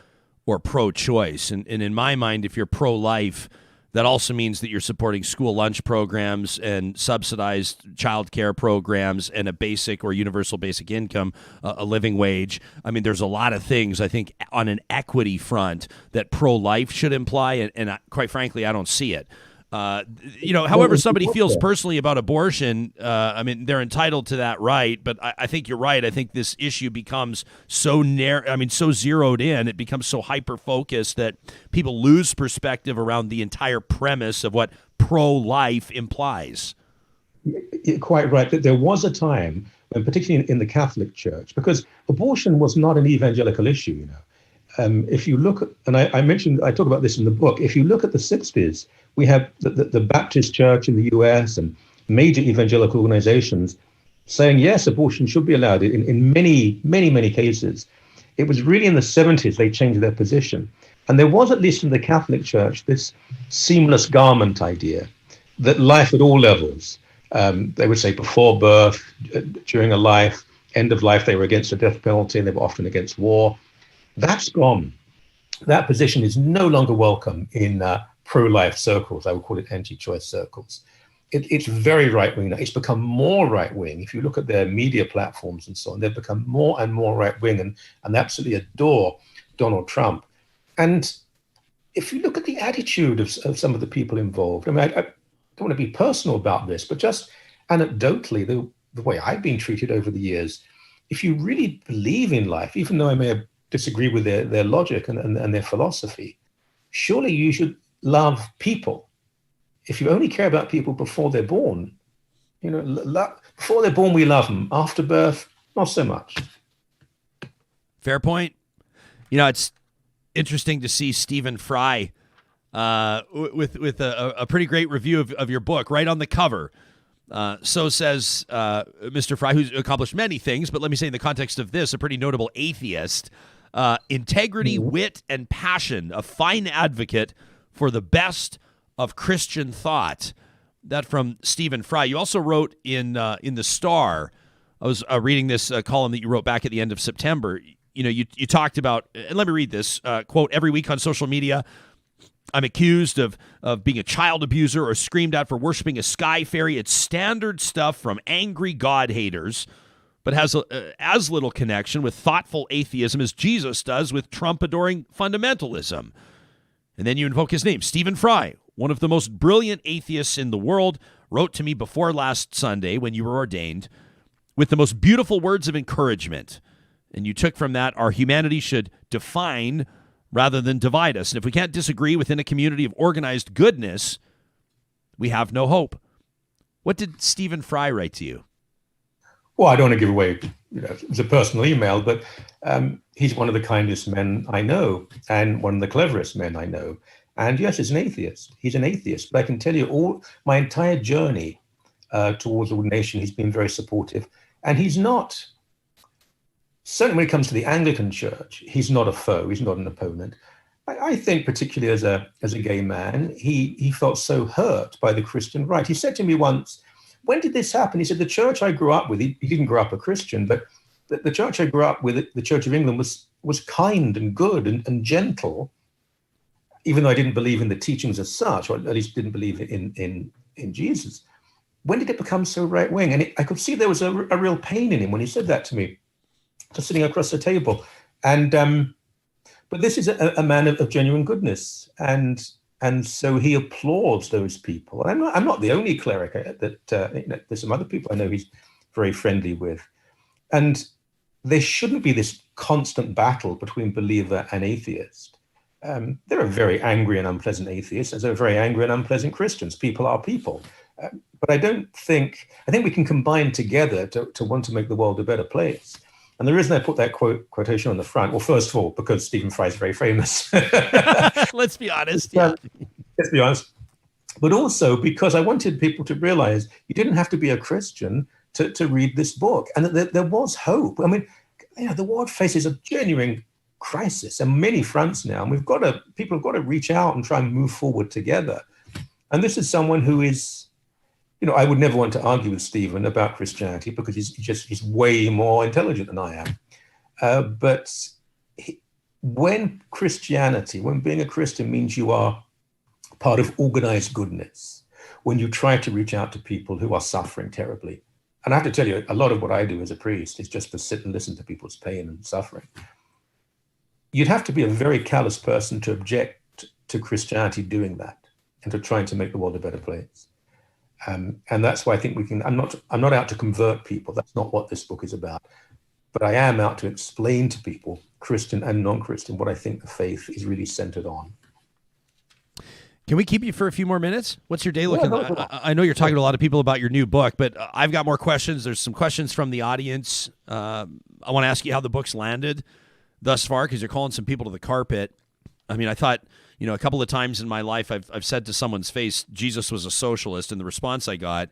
or pro-choice. And in my mind, if you're pro-life, that also means that you're supporting school lunch programs and subsidized child care programs and a basic or universal basic income, a living wage. I mean, there's a lot of things, I think, on an equity front that pro-life should imply, and quite frankly, I don't see it. However somebody feels personally about abortion, I mean, they're entitled to that right, but I think you're right. I think this issue becomes so narrow, so zeroed in, it becomes so hyper-focused that people lose perspective around the entire premise of what pro-life implies. You're quite right. That there was a time when, particularly in the Catholic Church, because abortion was not an evangelical issue, if you look at, and I talk about this in the book, if you look at the 60s, we have the Baptist Church in the US and major evangelical organizations saying, yes, abortion should be allowed in many, many, many cases. It was really in the 70s they changed their position. And there was, at least in the Catholic Church, this seamless garment idea that life at all levels, they would say before birth, during a life, end of life, they were against the death penalty and they were often against war. That's gone. That position is no longer welcome in pro-life circles. I would call it anti-choice circles. It's very right-wing now. It's become more right-wing. If you look at their media platforms and so on, they've become more and more right-wing and absolutely adore Donald Trump. And if you look at the attitude of some of the people involved, I mean, I don't want to be personal about this, but just anecdotally, the way I've been treated over the years, if you really believe in life, even though I may disagree with their logic and their philosophy, surely you should love people. If you only care about people before they're born, before they're born, we love them. After birth, not so much. Fair point. It's interesting to see Stephen Fry with a pretty great review of your book right on the cover. So says Mr. Fry, who's accomplished many things, but let me say in the context of this, a pretty notable atheist. Integrity, wit, and passion, a fine advocate for the best of Christian thought. That from Stephen Fry. You also wrote in the Star. I was reading this column that you wrote back at the end of September. You talked about, and let me read this quote: "Every week on social media, I'm accused of being a child abuser or screamed at for worshiping a sky fairy. It's standard stuff from angry God haters, but has as little connection with thoughtful atheism as Jesus does with Trump-adoring fundamentalism." And then you invoke his name, Stephen Fry, one of the most brilliant atheists in the world, wrote to me before last Sunday when you were ordained with the most beautiful words of encouragement. And you took from that, our humanity should define rather than divide us. And if we can't disagree within a community of organized goodness, we have no hope. What did Stephen Fry write to you? Well, I don't want to give away, it was a personal email, but he's one of the kindest men I know and one of the cleverest men I know. And yes, he's an atheist. He's an atheist. But I can tell you my entire journey towards ordination, he's been very supportive. And he's not, certainly when it comes to the Anglican Church, he's not a foe. He's not an opponent. I think particularly as a gay man, he felt so hurt by the Christian right. He said to me once, "When did this happen?" He said, "The church I grew up with," he didn't grow up a Christian, but the church I grew up with, the Church of England, was kind and good and gentle, even though I didn't believe in the teachings as such, or at least didn't believe in Jesus. When did it become so right-wing?" And I could see there was a real pain in him when he said that to me, just sitting across the table. And but this is a man of genuine goodness, and so he applauds those people. And I'm not the only cleric that there's some other people I know he's very friendly with, and there shouldn't be this constant battle between believer and atheist. There are very angry and unpleasant atheists, and there are very angry and unpleasant Christians. People are people. But I think we can combine together to want to make the world a better place. And the reason I put that quotation on the front, well, first of all, because Stephen Fry is very famous. Let's be honest. Yeah. Let's be honest. But also because I wanted people to realize you didn't have to be a Christian to read this book, and that there was hope. I mean, the world faces a genuine crisis on many fronts now, and people have got to reach out and try and move forward together. And this is someone who is, I would never want to argue with Stephen about Christianity because he's way more intelligent than I am. But when being a Christian means you are part of organized goodness, when you try to reach out to people who are suffering terribly, and I have to tell you, a lot of what I do as a priest is just to sit and listen to people's pain and suffering. You'd have to be a very callous person to object to Christianity doing that and to trying to make the world a better place. And that's why I think I'm not out to convert people. That's not what this book is about. But I am out to explain to people, Christian and non-Christian, what I think the faith is really centered on. Can we keep you for a few more minutes? What's your day looking like? I know you're talking to a lot of people about your new book, but I've got more questions. There's some questions from the audience. I want to ask you how the book's landed thus far, because you're calling some people to the carpet. I mean, I thought, a couple of times in my life, I've said to someone's face, Jesus was a socialist, and the response I got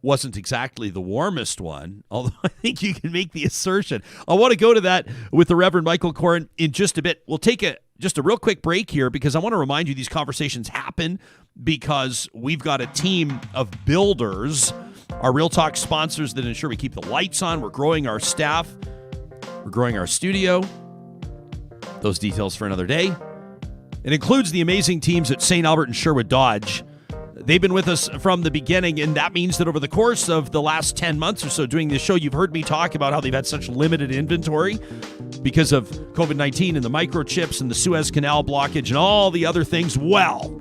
wasn't exactly the warmest one, although I think you can make the assertion. I want to go to that with the Reverend Michael Coren in just a bit. We'll take just a real quick break here, because I want to remind you these conversations happen because we've got a team of builders, our Real Talk sponsors that ensure we keep the lights on. We're growing our staff. We're growing our studio. Those details for another day. It includes the amazing teams at St. Albert and Sherwood Dodge. They've been with us from the beginning, and that means that over the course of the last 10 months or so doing this show, you've heard me talk about how they've had such limited inventory because of COVID-19 and the microchips and the Suez Canal blockage and all the other things. Well,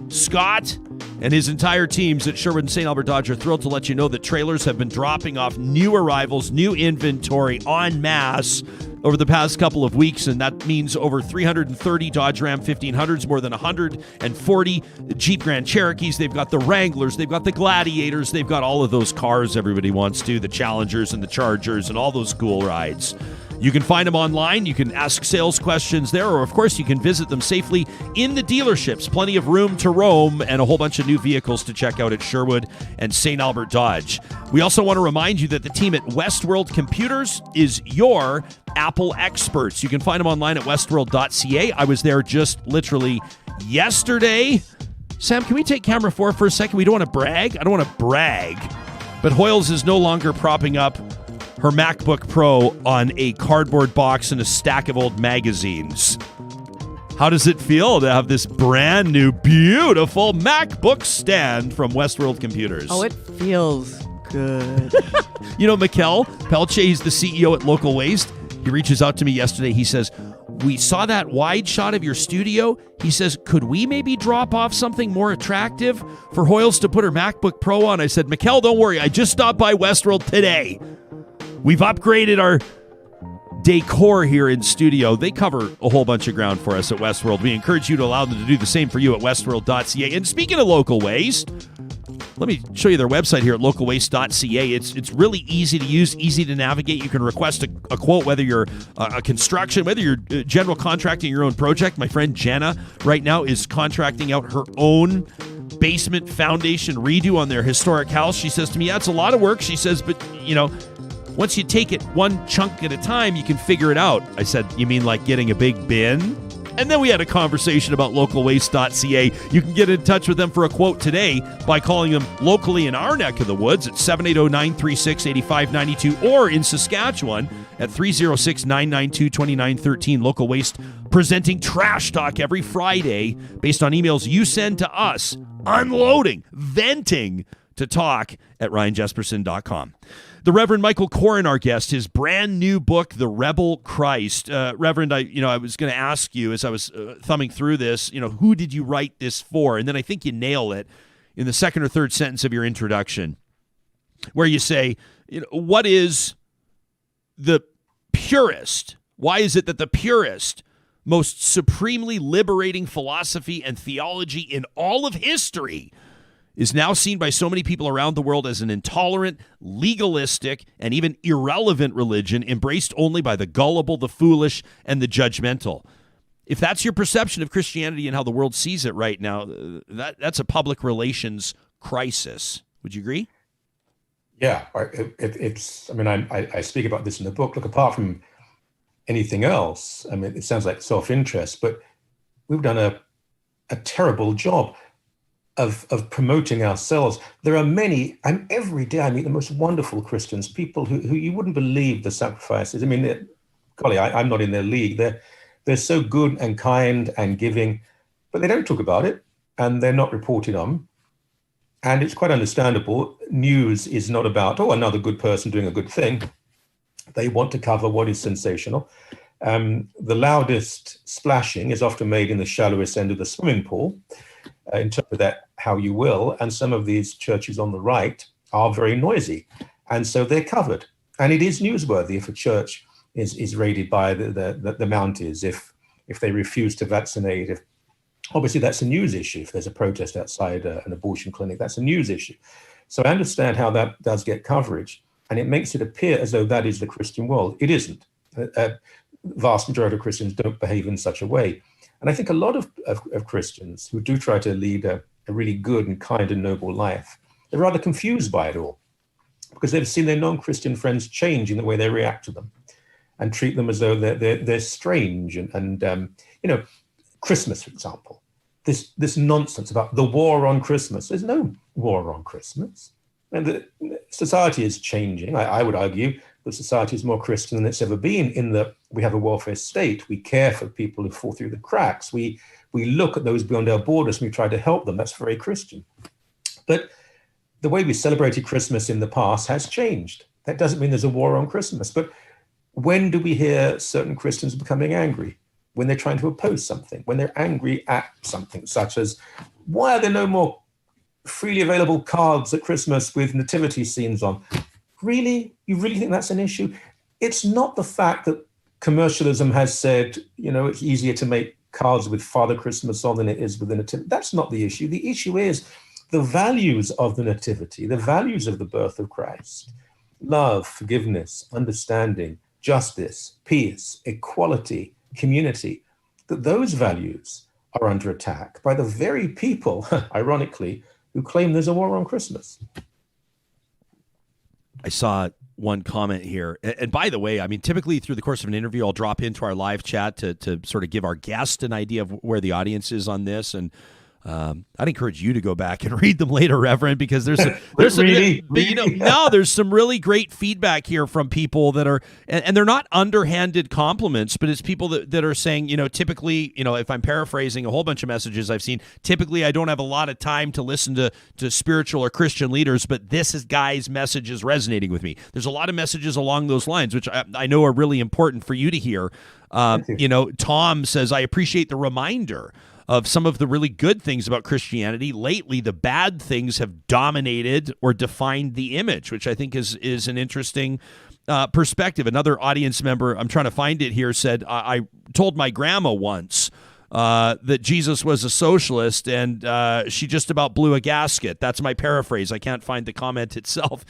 Scott and his entire teams at Sherwood and St. Albert Dodge are thrilled to let you know that trailers have been dropping off new arrivals, new inventory en masse over the past couple of weeks, and that means over 330 Dodge Ram 1500s, more than 140 Jeep Grand Cherokees. They've got the Wranglers, they've got the Gladiators, they've got all of those cars everybody wants to, the Challengers and the Chargers and all those cool rides. You can find them online. You can ask sales questions there, or of course you can visit them safely in the dealerships. Plenty of room to roam and a whole bunch of new vehicles to check out at Sherwood and St. Albert Dodge. We also want to remind you that the team at Westworld Computers is your Apple experts. You can find them online at westworld.ca. I was there just literally yesterday. Sam, can we take camera 4 for a second? We don't want to brag. I don't want to brag. But Hoyles is no longer propping up her MacBook Pro on a cardboard box and a stack of old magazines. How does it feel to have this brand new, beautiful MacBook stand from Westworld Computers? Oh, it feels good. You know, Mikkel Pelche, he's the CEO at Local Waste. He reaches out to me yesterday. He says, we saw that wide shot of your studio. He says, could we maybe drop off something more attractive for Hoyles to put her MacBook Pro on? I said, Mikkel, don't worry. I just stopped by Westworld today. We've upgraded our decor here in studio. They cover a whole bunch of ground for us at Westworld. We encourage you to allow them to do the same for you at westworld.ca. And speaking of Local Waste, let me show you their website here at localwaste.ca. It's really easy to use, easy to navigate. You can request a quote, whether you're a construction, whether you're general contracting your own project. My friend Jenna right now is contracting out her own basement foundation redo on their historic house. She says to me, yeah, it's a lot of work. She says, but, you know, once you take it one chunk at a time, you can figure it out. I said, you mean like getting a big bin? And then we had a conversation about localwaste.ca. You can get in touch with them for a quote today by calling them locally in our neck of the woods at 780-936-8592 or in Saskatchewan at 306-992-2913. Local Waste presenting Trash Talk every Friday based on emails you send to us, unloading, venting to talk at ryanjesperson.com. The Reverend Michael Coren, our guest, his brand new book, The Rebel Christ. Reverend, I was going to ask you as I was thumbing through this, who did you write this for? And then I think you nail it in the second or third sentence of your introduction, where you say, what is the purest? Why is it that the purest, most supremely liberating philosophy and theology in all of history is now seen by so many people around the world as an intolerant, legalistic, and even irrelevant religion embraced only by the gullible, the foolish, and the judgmental? If that's your perception of Christianity and how the world sees it right now, that's a public relations crisis. Would you agree? Yeah, it's. I mean, I speak about this in the book. Look, apart from anything else, I mean, it sounds like self-interest, but we've done a terrible job of promoting ourselves. There are many, and every day I meet the most wonderful Christians, people who you wouldn't believe the sacrifices. I mean, golly, I'm not in their league. They're so good and kind and giving, but they don't talk about it, and they're not reported on. And it's quite understandable. News is not about, another good person doing a good thing. They want to cover what is sensational. The loudest splashing is often made in the shallowest end of the swimming pool. Interpret that how you will. And some of these churches on the right are very noisy. And so they're covered. And it is newsworthy if a church is raided by the Mounties, if they refuse to vaccinate. Obviously, that's a news issue. If there's a protest outside an abortion clinic, that's a news issue. So I understand how that does get coverage. And it makes it appear as though that is the Christian world. It isn't. A vast majority of Christians don't behave in such a way. And I think a lot of Christians who do try to lead a really good and kind and noble life, they're rather confused by it all because they've seen their non-Christian friends change in the way they react to them and treat them as though they're strange. And Christmas, for example, this nonsense about the war on Christmas. There's no war on Christmas. And the society is changing. I would argue that society is more Christian than it's ever been in that we have a welfare state. We care for people who fall through the cracks. We We look at those beyond our borders and we try to help them. That's very Christian. But the way we celebrated Christmas in the past has changed. That doesn't mean there's a war on Christmas. But when do we hear certain Christians becoming angry? When they're trying to oppose something, when they're angry at something, such as, why are there no more freely available cards at Christmas with nativity scenes on? Really? You really think that's an issue? It's not the fact that commercialism has said, it's easier to make cards with Father Christmas on than it is with the nativity. That's not the issue. The issue is the values of the nativity, the values of the birth of Christ: love, forgiveness, understanding, justice, peace, equality, community. That those values are under attack by the very people, ironically, who claim there's a war on Christmas. I saw one comment here. And by the way, I mean, typically through the course of an interview, I'll drop into our live chat to sort of give our guest an idea of where the audience is on this. And I'd encourage you to go back and read them later, Reverend, because there's some, there's some really great feedback here from people that are, and they're not underhanded compliments, but it's people that are saying, typically, if I'm paraphrasing a whole bunch of messages I've seen, typically I don't have a lot of time to listen to spiritual or Christian leaders, but this guy's message is resonating with me. There's a lot of messages along those lines, which I know are really important for you to hear. Tom says, I appreciate the reminder of some of the really good things about Christianity. Lately, the bad things have dominated or defined the image, which I think is an interesting perspective. Another audience member, I'm trying to find it here, said, I told my grandma once that Jesus was a socialist, and she just about blew a gasket. That's my paraphrase. I can't find the comment itself.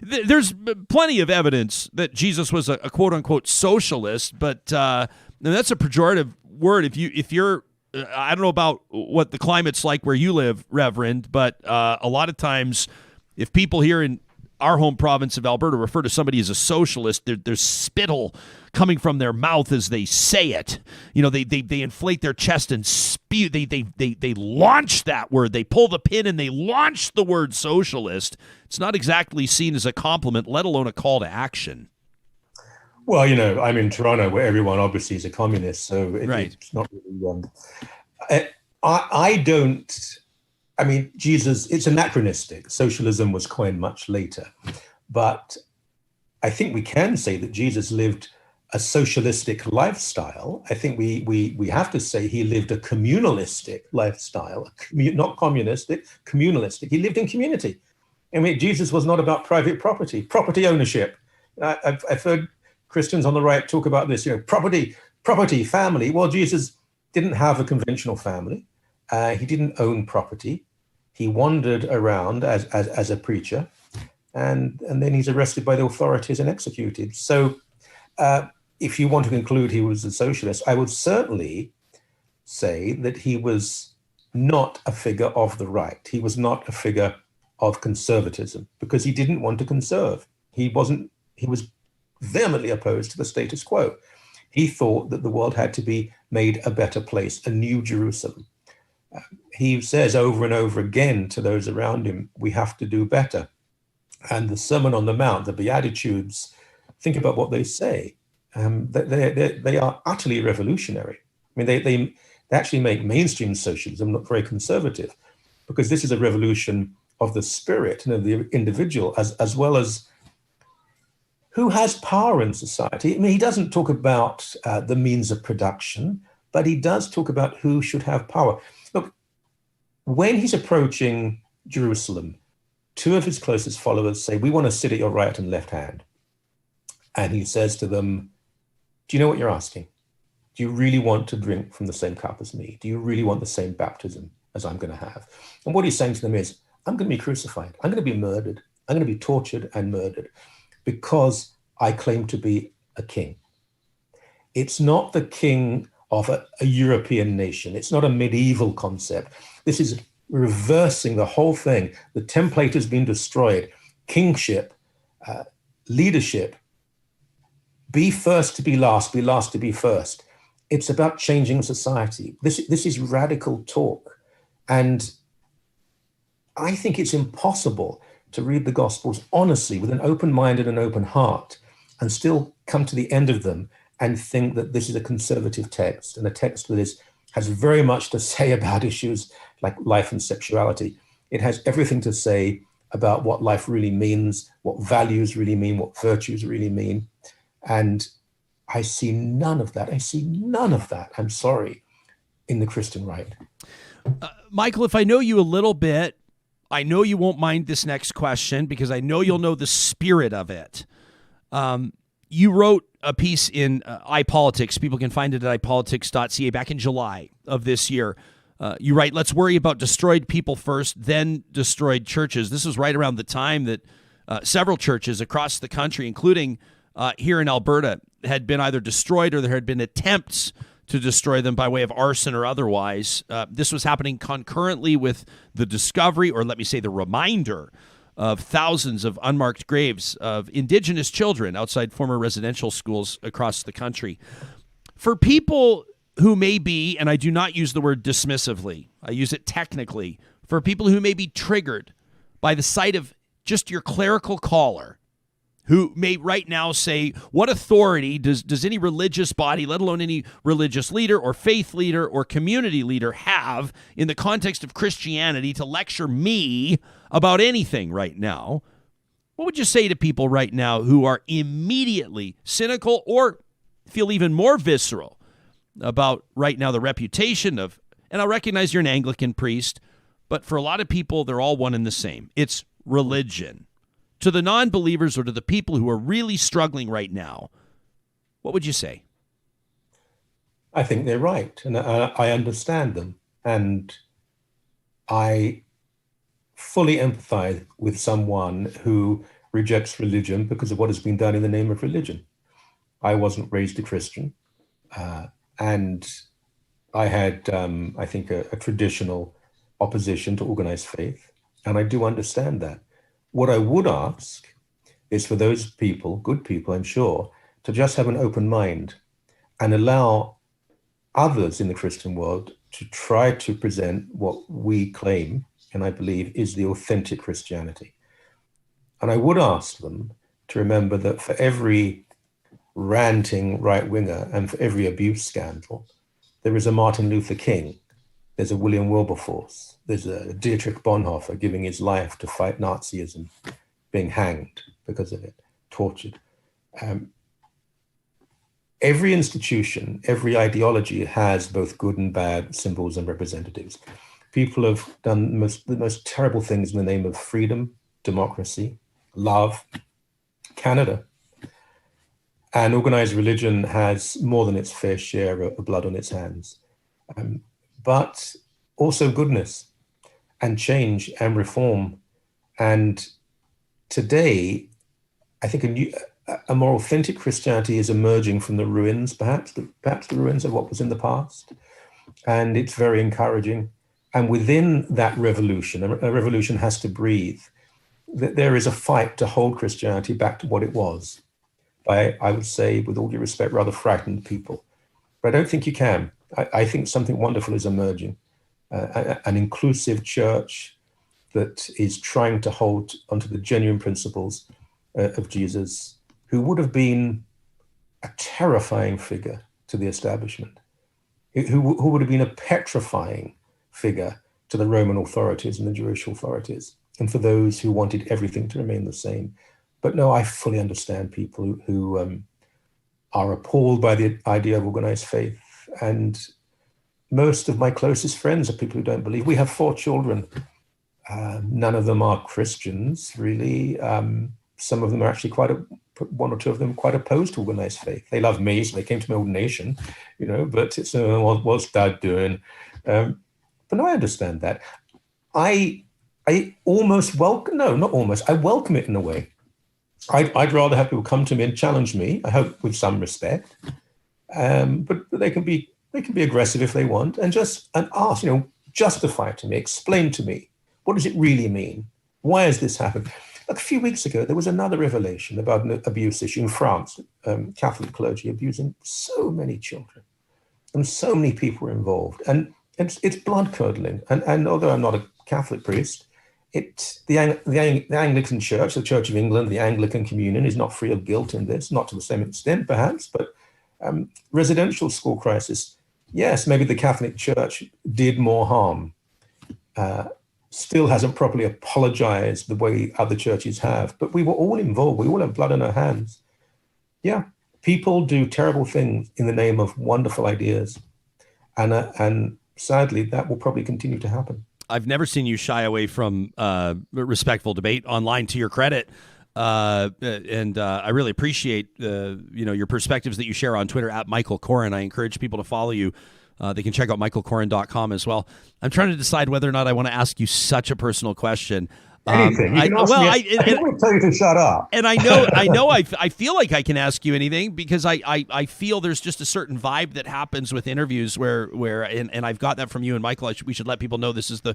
There's plenty of evidence that Jesus was a quote-unquote socialist, but that's a pejorative word. If you're I don't know about what the climate's like where you live, Reverend, but a lot of times if people here in our home province of Alberta refer to somebody as a socialist, there's spittle coming from their mouth as they say it. They inflate their chest and spew. They launch that word. They pull the pin and they launch the word socialist. It's not exactly seen as a compliment, let alone a call to action. Well, I'm in Toronto, where everyone obviously is a communist, so it's not really. Jesus, it's anachronistic. Socialism was coined much later, but I think we can say that Jesus lived a socialistic lifestyle. I think we have to say he lived a communalistic lifestyle, not communistic, communalistic. He lived in community. Jesus was not about private property ownership. I've heard Christians on the right talk about this, property, family. Well, Jesus didn't have a conventional family. He didn't own property. He wandered around as a preacher, and then he's arrested by the authorities and executed. So if you want to conclude he was a socialist, I would certainly say that he was not a figure of the right. He was not a figure of conservatism, because he didn't want to conserve. He was vehemently opposed to the status quo. He thought that the world had to be made a better place, a new Jerusalem. He says over and over again to those around him, we have to do better. And the Sermon on the Mount, the Beatitudes, think about what they say. They are utterly revolutionary. They actually make mainstream socialism look very conservative, because this is a revolution of the spirit and of the individual, as well as who has power in society. He doesn't talk about the means of production, but he does talk about who should have power. Look, when he's approaching Jerusalem, two of his closest followers say, we want to sit at your right and left hand. And he says to them, do you know what you're asking? Do you really want to drink from the same cup as me? Do you really want the same baptism as I'm going to have? And what he's saying to them is, I'm going to be crucified. I'm going to be murdered. I'm going to be tortured and murdered, because I claim to be a king. It's not the king of a European nation. It's not a medieval concept. This is reversing the whole thing. The template has been destroyed. Kingship, leadership, be first to be last to be first. It's about changing society. This is radical talk. And I think it's impossible to read the Gospels honestly with an open mind and an open heart and still come to the end of them and think that this is a conservative text and a text that is has very much to say about issues like life and sexuality. It has everything to say about what life really means, what values really mean, what virtues really mean. And I see none of that. I see none of that, I'm sorry, in the Christian right. Michael, if I know you a little bit, I know you won't mind this next question because I know you'll know the spirit of it. You wrote a piece in iPolitics. People can find it at ipolitics.ca back in July of this year. You write, let's worry about destroyed people first, then destroyed churches. This was right around the time that several churches across the country, including here in Alberta, had been either destroyed or there had been attempts to destroy them by way of arson or otherwise. This was happening concurrently with the discovery, or let me say the reminder, of thousands of unmarked graves of Indigenous children outside former residential schools across the country. For people who may be, and I do not use the word dismissively, I use it technically, for people who may be triggered by the sight of just your clerical caller, who may right now say, what authority does any religious body, let alone any religious leader or faith leader or community leader, have in the context of Christianity to lecture me about anything right now? What would you say to people right now who are immediately cynical or feel even more visceral about right now the reputation of, and I recognize you're an Anglican priest, but for a lot of people, they're all one and the same. It's religion. To the non-believers or to the people who are really struggling right now, what would you say? I think they're right, and I understand them. And I fully empathize with someone who rejects religion because of what has been done in the name of religion. I wasn't raised a Christian, and I had, I think, a traditional opposition to organized faith, and I do understand that. What I would ask is for those people, good people, I'm sure, to just have an open mind and allow others in the Christian world to try to present what we claim, and I believe, is the authentic Christianity. And I would ask them to remember that for every ranting right-winger and for every abuse scandal, there is a Martin Luther King, there's a William Wilberforce, there's a Dietrich Bonhoeffer giving his life to fight Nazism, being hanged because of it, tortured. Every institution, every ideology has both good and bad symbols and representatives. People have done the most terrible things in the name of freedom, democracy, love, Canada. And organized religion has more than its fair share of blood on its hands. But also goodness and change and reform. And today, I think a more authentic Christianity is emerging from the ruins, perhaps the ruins of what was in the past. And it's very encouraging. And within that revolution, a revolution has to breathe. There is a fight to hold Christianity back to what it was by, I would say, with all due respect, rather frightened people. But I don't think you can. I think something wonderful is emerging. An inclusive church that is trying to hold onto the genuine principles of Jesus, who would have been a terrifying figure to the establishment, who would have been a petrifying figure to the Roman authorities and the Jewish authorities, and for those who wanted everything to remain the same. But no, I fully understand people who are appalled by the idea of organized faith. And most of my closest friends are people who don't believe. We have 4 children. None of them are Christians, really. Some of them are actually one or two of them quite opposed to organized faith. They love me, so they came to my ordination, but it's, what's Dad doing? But no, I understand that. I almost welcome, no, not almost, I welcome it in a way. I'd rather have people come to me and challenge me, I hope with some respect, but they can be aggressive if they want, and ask, justify it to me, explain to me, what does it really mean? Why has this happened? Like a few weeks ago, there was another revelation about an abuse issue in France, Catholic clergy abusing so many children, and so many people were involved, and it's blood-curdling. And although I'm not a Catholic priest, the Anglican Church, the Church of England, the Anglican Communion is not free of guilt in this, not to the same extent perhaps, but residential school crisis. yes, maybe the Catholic Church did more harm, still hasn't properly apologized the way other churches have, but we were all involved. We all have blood on our hands. Yeah, people do terrible things in the name of wonderful ideas. And sadly, that will probably continue to happen. I've never seen you shy away from respectful debate online, to your credit. And I really appreciate your perspectives that you share on Twitter at Michael Coren. I encourage people to follow you. They can check out michaelcoren.com as well. I'm trying to decide whether or not I want to ask you such a personal question. Anything. You can ask me. I won't tell you to shut up. And I feel like I can ask you anything because I feel there's just a certain vibe that happens with interviews where and I've got that from you and Michael. We should let people know this is the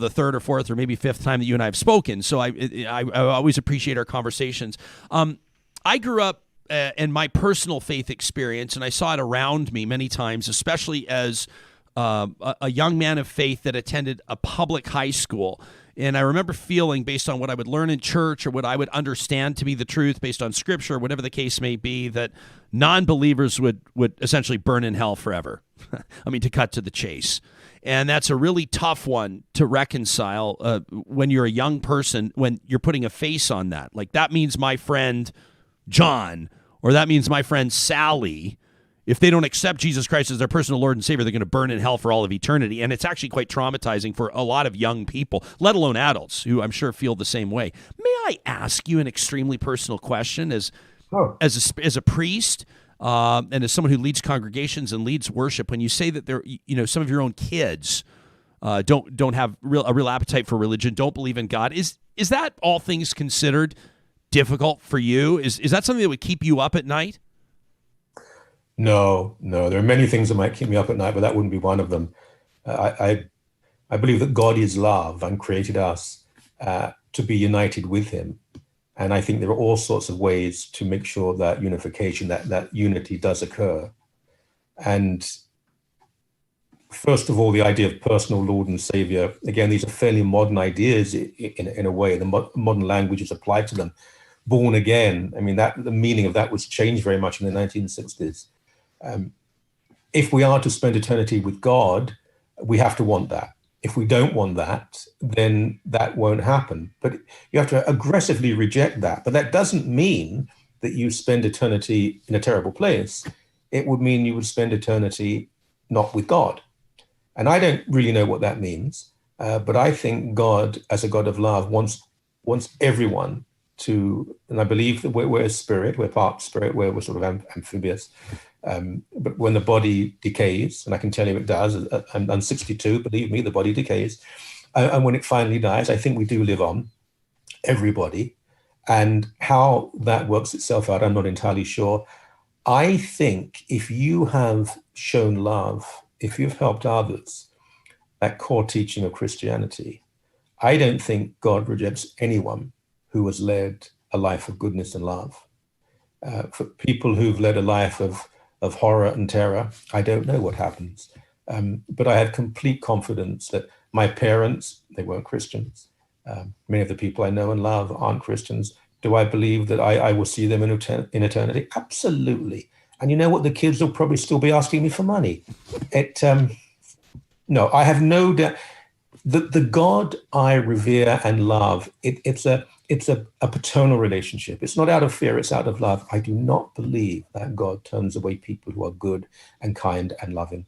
third or fourth or maybe fifth time that you and I have spoken. So I always appreciate our conversations. I grew up in my personal faith experience, and I saw it around me many times, especially as a young man of faith that attended a public high school. And I remember feeling, based on what I would learn in church or what I would understand to be the truth based on scripture, whatever the case may be, that non-believers would essentially burn in hell forever. I mean, to cut to the chase. And that's a really tough one to reconcile when you're a young person, when you're putting a face on that. Like, that means my friend John, or that means my friend Sally, if they don't accept Jesus Christ as their personal Lord and Savior, they're going to burn in hell for all of eternity. And it's actually quite traumatizing for a lot of young people, let alone adults, who I'm sure feel the same way. May I ask you an extremely personal question as a priest and as someone who leads congregations and leads worship? When you say that some of your own kids don't have a real appetite for religion, don't believe in God, is that, all things considered, difficult for you? Is that something that would keep you up at night? No. There are many things that might keep me up at night, but that wouldn't be one of them. I believe that God is love and created us to be united with him. And I think there are all sorts of ways to make sure that unification, that unity does occur. And first of all, the idea of personal Lord and Savior, again, these are fairly modern ideas in a way. The modern language is applied to them. Born again, I mean, the meaning of that was changed very much in the 1960s. If we are to spend eternity with God, we have to want that. If we don't want that, then that won't happen. But you have to aggressively reject that. But that doesn't mean that you spend eternity in a terrible place. It would mean you would spend eternity not with God. And I don't really know what that means. But I think God, as a God of love, wants everyone to, and I believe that we're a spirit, we're part spirit, we're sort of amphibious. But when the body decays, and I can tell you it does, I'm 62, believe me, the body decays. And when it finally dies, I think we do live on, everybody. And how that works itself out, I'm not entirely sure. I think if you have shown love, if you've helped others, that core teaching of Christianity, I don't think God rejects anyone who has led a life of goodness and love. For people who've led a life of horror and terror, I don't know what happens. But I have complete confidence that my parents, they weren't Christians. Many of the people I know and love aren't Christians. Do I believe that I will see them in eternity? Absolutely. And you know what? The kids will probably still be asking me for money. No, I have no doubt. The God I revere and love, it's a paternal relationship. It's not out of fear, it's out of love. I do not believe that God turns away people who are good and kind and loving.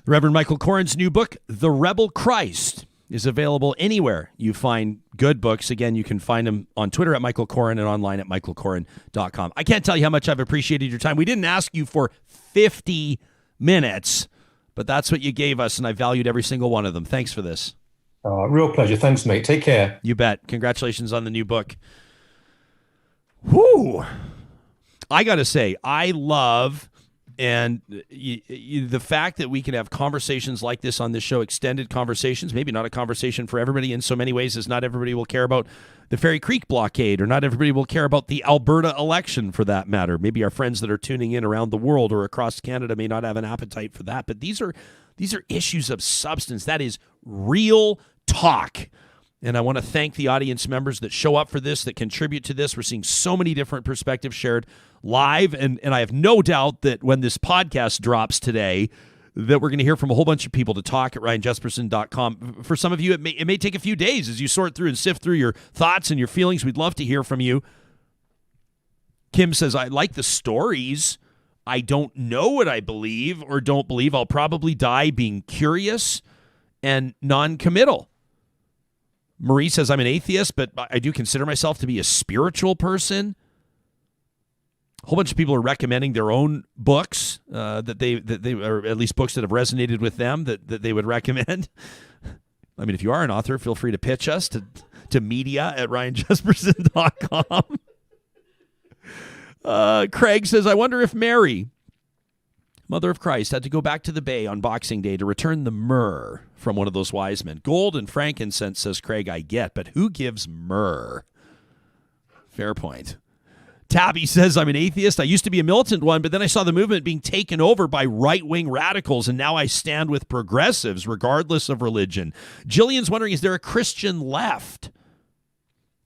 Reverend Michael Coren's new book, The Rebel Christ, is available anywhere you find good books. Again, you can find him on Twitter at Michael Coren and online at michaelcoren.com. I can't tell you how much I've appreciated your time. We didn't ask you for 50 minutes, but that's what you gave us, and I valued every single one of them. Thanks for this. Real pleasure. Thanks, mate. Take care. You bet. Congratulations on the new book. Whoo! I got to say, I love the fact that we can have conversations like this on this show, extended conversations, maybe not a conversation for everybody in so many ways, as not everybody will care about the Fairy Creek blockade, or not everybody will care about the Alberta election for that matter. Maybe our friends that are tuning in around the world or across Canada may not have an appetite for that, but these are issues of substance. That is real talk. And I want to thank the audience members that show up for this, that contribute to this. We're seeing so many different perspectives shared live. And I have no doubt that when this podcast drops today, that we're going to hear from a whole bunch of people to talk at RyanJesperson.com. For some of you, it may take a few days as you sort through and sift through your thoughts and your feelings. We'd love to hear from you. Kim says, I like the stories. I don't know what I believe or don't believe. I'll probably die being curious and non-committal. Marie says, I'm an atheist, but I do consider myself to be a spiritual person. A whole bunch of people are recommending their own books that they or at least books that have resonated with them that they would recommend. I mean, if you are an author, feel free to pitch us to media@ryanjesperson.com. Craig says, I wonder if Mary, Mother of Christ, had to go back to the Bay on Boxing Day to return the myrrh from one of those wise men. Gold and frankincense, says Craig, I get, but who gives myrrh? Fair point. Tabby says, I'm an atheist. I used to be a militant one, but then I saw the movement being taken over by right-wing radicals, and now I stand with progressives regardless of religion. Jillian's wondering, is there a Christian left?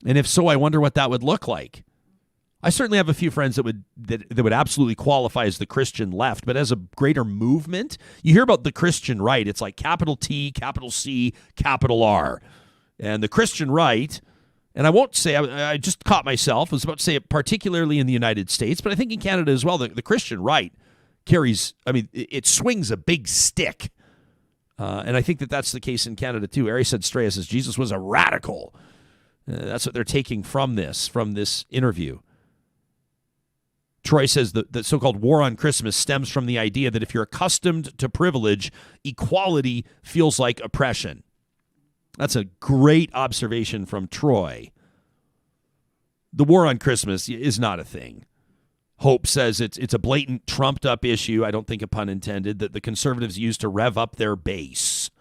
And if so, I wonder what that would look like. I certainly have a few friends that would absolutely qualify as the Christian left, but as a greater movement, you hear about the Christian right. It's like capital T, capital C, capital R. And the Christian right, and I won't say, I just caught myself, I was about to say it particularly in the United States, but I think in Canada as well, the Christian right carries, I mean, it swings a big stick. And I think that's the case in Canada too. Ari said, Straya says, Jesus was a radical. That's what they're taking from this interview. Troy says the so-called war on Christmas stems from the idea that if you're accustomed to privilege, equality feels like oppression. That's a great observation from Troy. The war on Christmas is not a thing. Hope says it's a blatant trumped-up issue, I don't think a pun intended, that the conservatives use to rev up their base.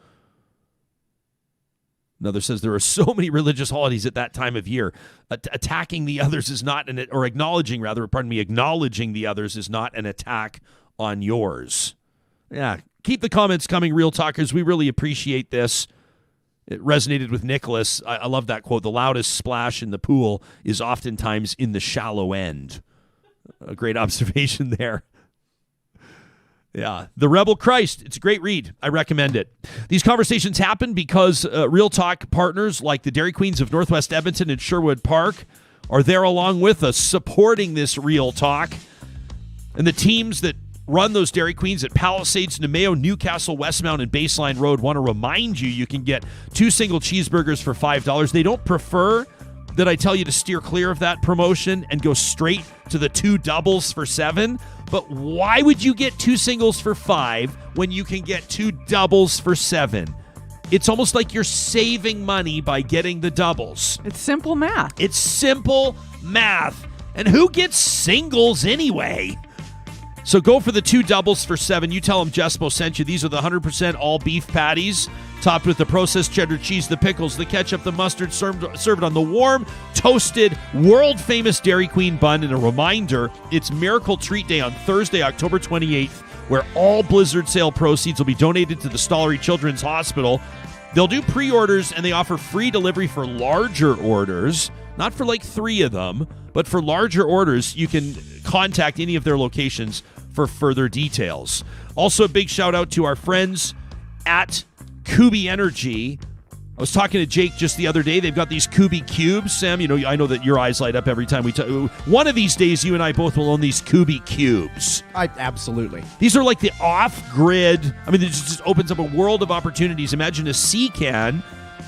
Another says there are so many religious holidays at that time of year. Attacking the others is not acknowledging the others is not an attack on yours. Yeah, keep the comments coming, Real Talkers. We really appreciate this. It resonated with Nicholas. I love that quote. The loudest splash in the pool is oftentimes in the shallow end. A great observation there. Yeah, The Rebel Christ. It's a great read. I recommend it. These conversations happen because Real Talk partners like the Dairy Queens of Northwest Edmonton and Sherwood Park are there along with us supporting this Real Talk. And the teams that run those Dairy Queens at Palisades, Nemeo, Newcastle, Westmount, and Baseline Road want to remind you can get 2 single cheeseburgers for $5. They don't prefer that I tell you to steer clear of that promotion and go straight to the 2 doubles for $7. But why would you get 2 singles for $5 when you can get 2 doubles for $7? It's almost like you're saving money by getting the doubles. It's simple math. It's simple math. And who gets singles anyway? So go for the 2 doubles for $7. You tell them Jespo sent you. These are the 100% all beef patties, topped with the processed cheddar cheese, the pickles, the ketchup, the mustard, served on the warm, toasted, world-famous Dairy Queen bun. And a reminder, it's Miracle Treat Day on Thursday, October 28th, where all Blizzard sale proceeds will be donated to the Stollery Children's Hospital. They'll do pre-orders, and they offer free delivery for larger orders. Not for like 3 of them, but for larger orders, you can contact any of their locations for further details. Also, a big shout out to our friends at Kubi Energy. I was talking to Jake just the other day. They've got these Kubi cubes. Sam, I know that your eyes light up every time we talk. One of these days, you and I both will own these Kubi cubes. Absolutely. These are like the off-grid. I mean, it just opens up a world of opportunities. Imagine a sea can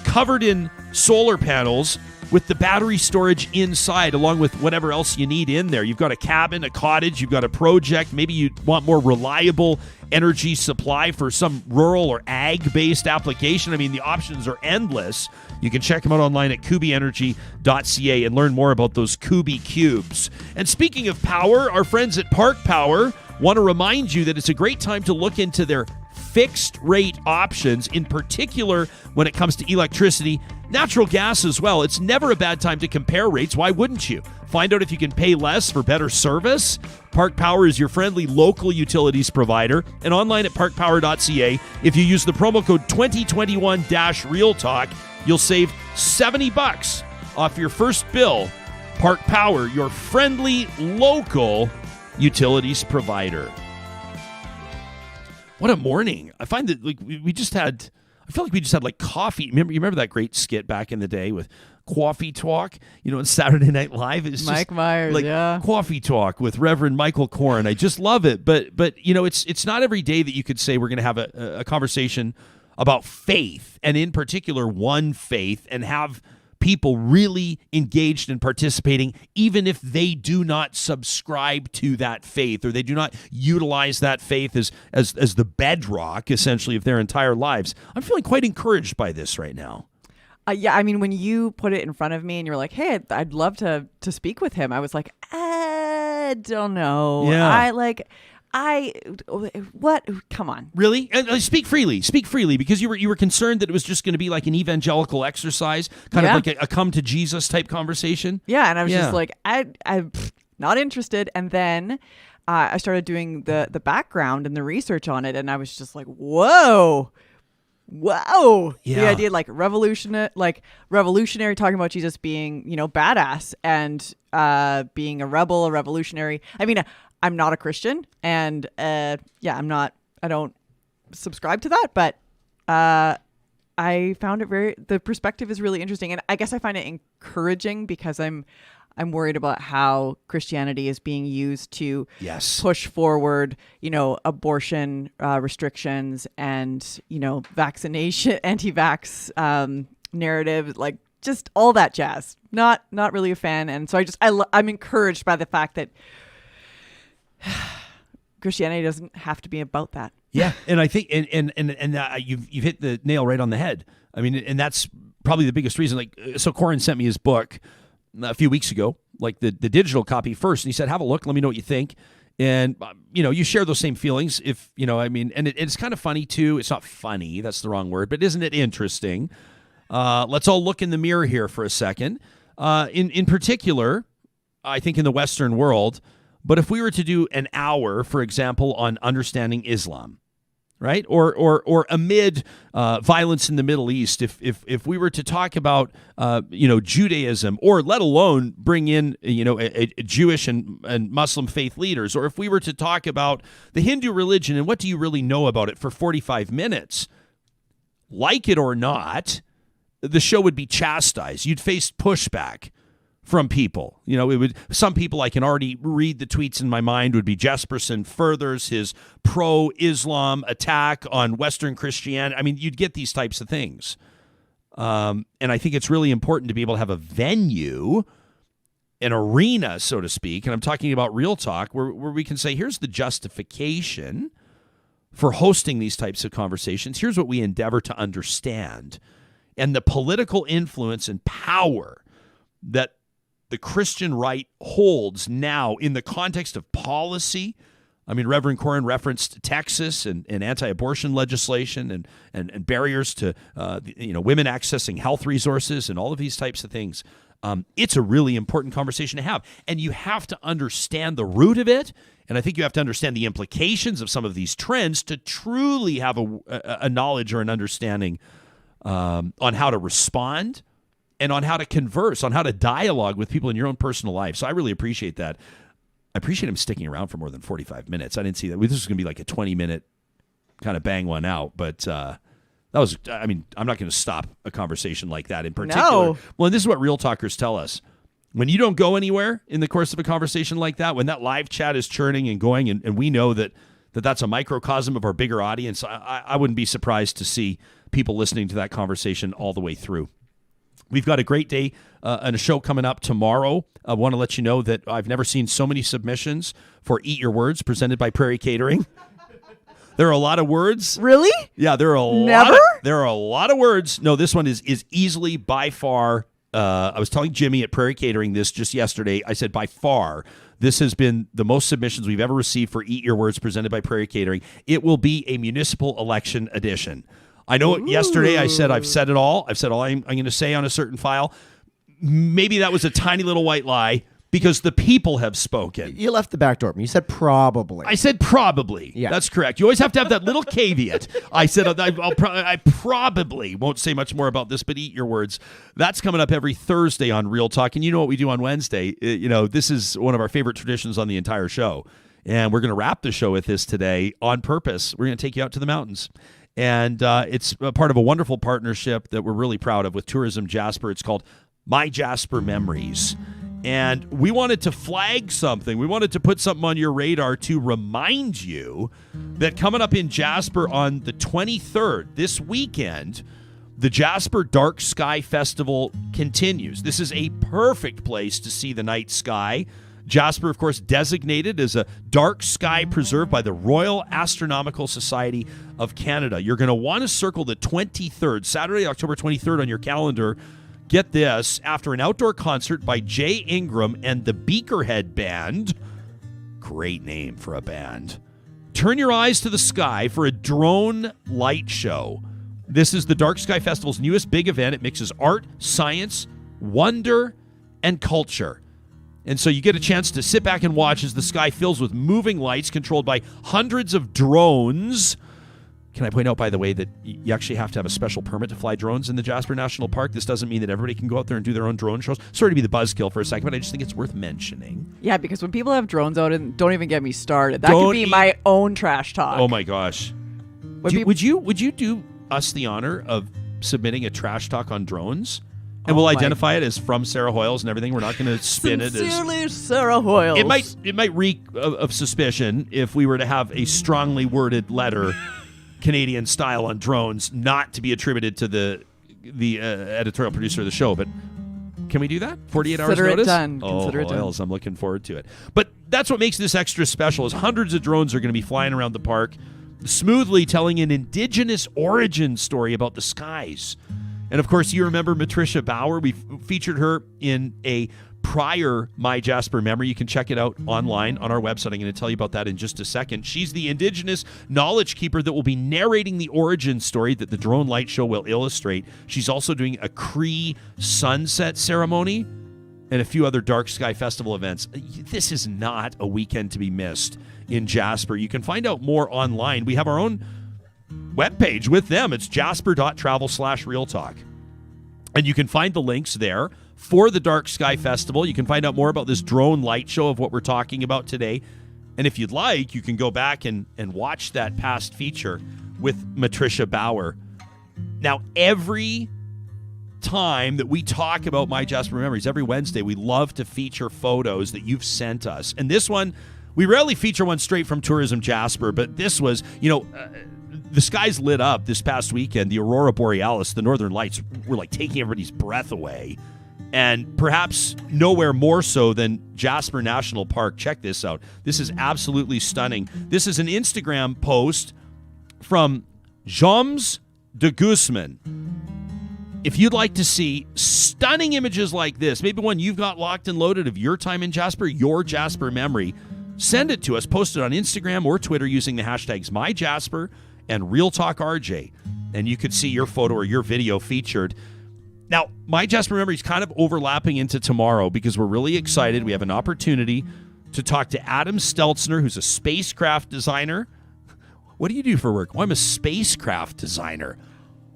covered in solar panels with the battery storage inside, along with whatever else you need in there. You've got a cabin, a cottage, you've got a project. Maybe you want more reliable energy supply for some rural or ag-based application. I mean, the options are endless. You can check them out online at kubienergy.ca and learn more about those Kubi cubes. And speaking of power, our friends at Park Power want to remind you that it's a great time to look into their fixed rate options, in particular when it comes to electricity, natural gas as well. It's never a bad time to compare rates. Why wouldn't you? Find out if you can pay less for better service. Park Power is your friendly local utilities provider, and online at parkpower.ca. If you use the promo code 2021-RealTalk, you'll save $70 off your first bill. Park Power, your friendly local utilities provider. What a morning. I find that we just had, I feel like we just had like coffee. You remember that great skit back in the day with Coffee Talk, on Saturday Night Live? It's Mike just Myers, like yeah. Coffee Talk with Reverend Michael Coren. I just love it. But it's not every day that you could say we're going to have a conversation about faith, and in particular one faith, and have people really engaged and participating, even if they do not subscribe to that faith, or they do not utilize that faith as the bedrock, essentially, of their entire lives. I'm feeling quite encouraged by this right now. Yeah, I mean, when you put it in front of me and you're like, hey, I'd love to speak with him, I was like, I don't know. Yeah. What? Come on. Really? And speak freely. Speak freely, because you were concerned that it was just going to be like an evangelical exercise, kind of like a come to Jesus type conversation. Yeah, and I was just like, I'm not interested. And then I started doing the background and the research on it, and I was just like, whoa. Yeah. The idea revolutionary, talking about Jesus being, badass, and being a rebel, a revolutionary. I mean, I'm not a Christian, and I don't subscribe to that, but I found it the perspective is really interesting, and I guess I find it encouraging because I'm worried about how Christianity is being used to push forward, abortion restrictions and, vaccination, anti-vax narrative, like just all that jazz. Not really a fan, and so I'm encouraged by the fact that Christianity doesn't have to be about that. Yeah, and I think and you've hit the nail right on the head. I mean, and that's probably the biggest reason. So Coren sent me his book a few weeks ago, like the digital copy first, and he said, "Have a look. Let me know what you think." And you share those same feelings. If and it's kind of funny too. It's not funny. That's the wrong word. But isn't it interesting? Let's all look in the mirror here for a second. In particular, I think in the Western world. But if we were to do an hour, for example, on understanding Islam, right, or amid violence in the Middle East, if we were to talk about Judaism, or let alone bring in a Jewish and Muslim faith leaders, or if we were to talk about the Hindu religion and what do you really know about it for 45 minutes, like it or not, the show would be chastised. You'd face pushback from people. Some people, I can already read the tweets in my mind, would be Jesperson furthers his pro-Islam attack on Western Christianity. I mean, you'd get these types of things. And I think it's really important to be able to have a venue, an arena, so to speak, and I'm talking about Real Talk, where we can say, here's the justification for hosting these types of conversations. Here's what we endeavor to understand. And the political influence and power that the Christian right holds now in the context of policy. I mean, Reverend Coren referenced Texas and anti-abortion legislation and barriers to women accessing health resources and all of these types of things. It's a really important conversation to have, and you have to understand the root of it, and I think you have to understand the implications of some of these trends to truly have a knowledge or an understanding on how to respond, and on how to converse, on how to dialogue with people in your own personal life. So I really appreciate that. I appreciate him sticking around for more than 45 minutes. I didn't see that. This was going to be like a 20-minute kind of bang one out, but that was, I'm not going to stop a conversation like that in particular. No. Well, and this is what Real Talkers tell us. When you don't go anywhere in the course of a conversation like that, when that live chat is churning and going, and we know that's a microcosm of our bigger audience, I wouldn't be surprised to see people listening to that conversation all the way through. We've got a great day and a show coming up tomorrow. I want to let you know that I've never seen so many submissions for Eat Your Words presented by Prairie Catering. There are a lot of words. Really? Yeah, there are a lot of words. No, this one is easily by far. I was telling Jimmy at Prairie Catering this just yesterday. I said by far, this has been the most submissions we've ever received for Eat Your Words presented by Prairie Catering. It will be a municipal election edition. I know yesterday I said I've said it all. I've said all I'm going to say on a certain file. Maybe that was a tiny little white lie. because the people have spoken. You left the back door. You said probably. I said probably. Yeah. That's correct. You always have to have that little caveat. I said I probably won't say much more about this, but eat your words. That's coming up every Thursday on Real Talk. And you know what we do on Wednesday? This is one of our favorite traditions on the entire show. And we're going to wrap the show with this today on purpose. We're going to take you out to the mountains. And it's a part of a wonderful partnership that we're really proud of with Tourism Jasper. It's called MyJasper Memories. And we wanted to flag something. We wanted to put something on your radar to remind you that coming up in Jasper on the 23rd, this weekend, the Jasper Dark Sky Festival continues. This is a perfect place to see the night sky. Jasper, of course, designated as a dark sky preserve by the Royal Astronomical Society of Canada. You're going to want to circle the 23rd, Saturday, October 23rd on your calendar. Get this, after an outdoor concert by Jay Ingram and the Beakerhead Band, great name for a band, turn your eyes to the sky for a drone light show. This is the Dark Sky Festival's newest big event. It mixes art, science, wonder, and culture. And so you get a chance to sit back and watch as the sky fills with moving lights controlled by hundreds of drones. Can I point out, by the way, that you actually have to have a special permit to fly drones in the Jasper National Park? This doesn't mean that everybody can go out there and do their own drone shows. Sorry to be the buzzkill for a second, but I just think it's worth mentioning. Yeah, because when people have drones out, and don't even get me started. That could be my own trash talk. Oh my gosh. Would you do us the honor of submitting a trash talk on drones? And we'll identify it as from Sarah Hoyles and everything. We're not going to spin it as... Sincerely, Sarah Hoyles. It might reek of suspicion if we were to have a strongly worded letter... Canadian style on drones, not to be attributed to the editorial producer of the show, but can we do that? 48 hours notice? Consider it done. Hoyles, I'm looking forward to it. But that's what makes this extra special is hundreds of drones are going to be flying around the park, smoothly telling an Indigenous origin story about the skies. And of course, you remember Matricia Bauer. We featured her in a prior MyJasper memory. You can check it out online on our website. I'm going to tell you about that in just a second. She's the Indigenous knowledge keeper that will be narrating the origin story that the drone light show will illustrate. She's also doing a Cree sunset ceremony and a few other dark sky festival events. This is not a weekend to be missed in Jasper. You can find out more online. We have our own webpage with them. It's jasper.travel/realtalk. And you can find the links there for the Dark Sky Festival. You can find out more about this drone light show of what we're talking about today. And if you'd like, you can go back and watch that past feature with Matricia Bauer. Now, every time that we talk about MyJasper Memories, every Wednesday, we love to feature photos that you've sent us. And this one, we rarely feature one straight from Tourism Jasper, but this was, the skies lit up this past weekend. The Aurora Borealis, the Northern Lights, were like taking everybody's breath away. And perhaps nowhere more so than Jasper National Park. Check this out. This is absolutely stunning. This is an Instagram post from Joms de Guzman. If you'd like to see stunning images like this, maybe one you've got locked and loaded of your time in Jasper, your Jasper memory, send it to us. Post it on Instagram or Twitter using the hashtags MyJasper and RealTalkRJ. And you could see your photo or your video featured. Now, MyJasper Memories is kind of overlapping into tomorrow because we're really excited. We have an opportunity to talk to Adam Stelzner, who's a spacecraft designer. What do you do for work? Well, I'm a spacecraft designer.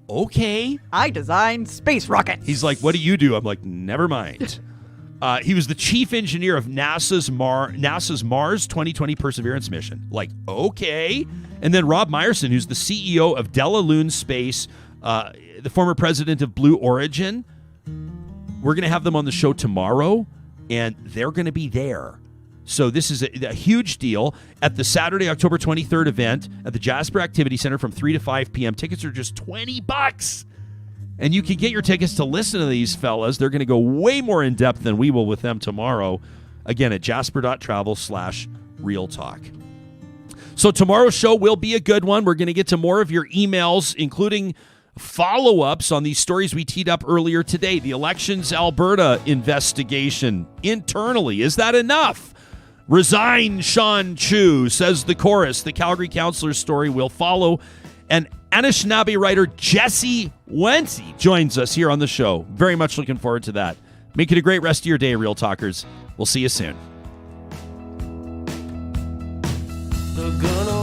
Okay. I design space rockets. He's like, what do you do? I'm like, never mind. He was the chief engineer of NASA's Mars 2020 Perseverance mission. Like, okay. And then Rob Meyerson, who's the CEO of Delaloon Space, the former president of Blue Origin. We're going to have them on the show tomorrow, and they're going to be there. So this is a huge deal at the Saturday, October 23rd event at the Jasper Activity Center from 3 to 5 p.m. Tickets are just $20. And you can get your tickets to listen to these fellas. They're going to go way more in depth than we will with them tomorrow. Again, at jasper.travel/realtalk. So tomorrow's show will be a good one. We're going to get to more of your emails, including follow-ups on these stories we teed up earlier today. The Elections Alberta investigation internally. Is that enough? Resign Sean Chu, says the chorus. The Calgary councillor's story will follow. And Anishinaabe writer Jesse Wency joins us here on the show. Very much looking forward to that. Make it a great rest of your day, Real Talkers. We'll see you soon. They're gonna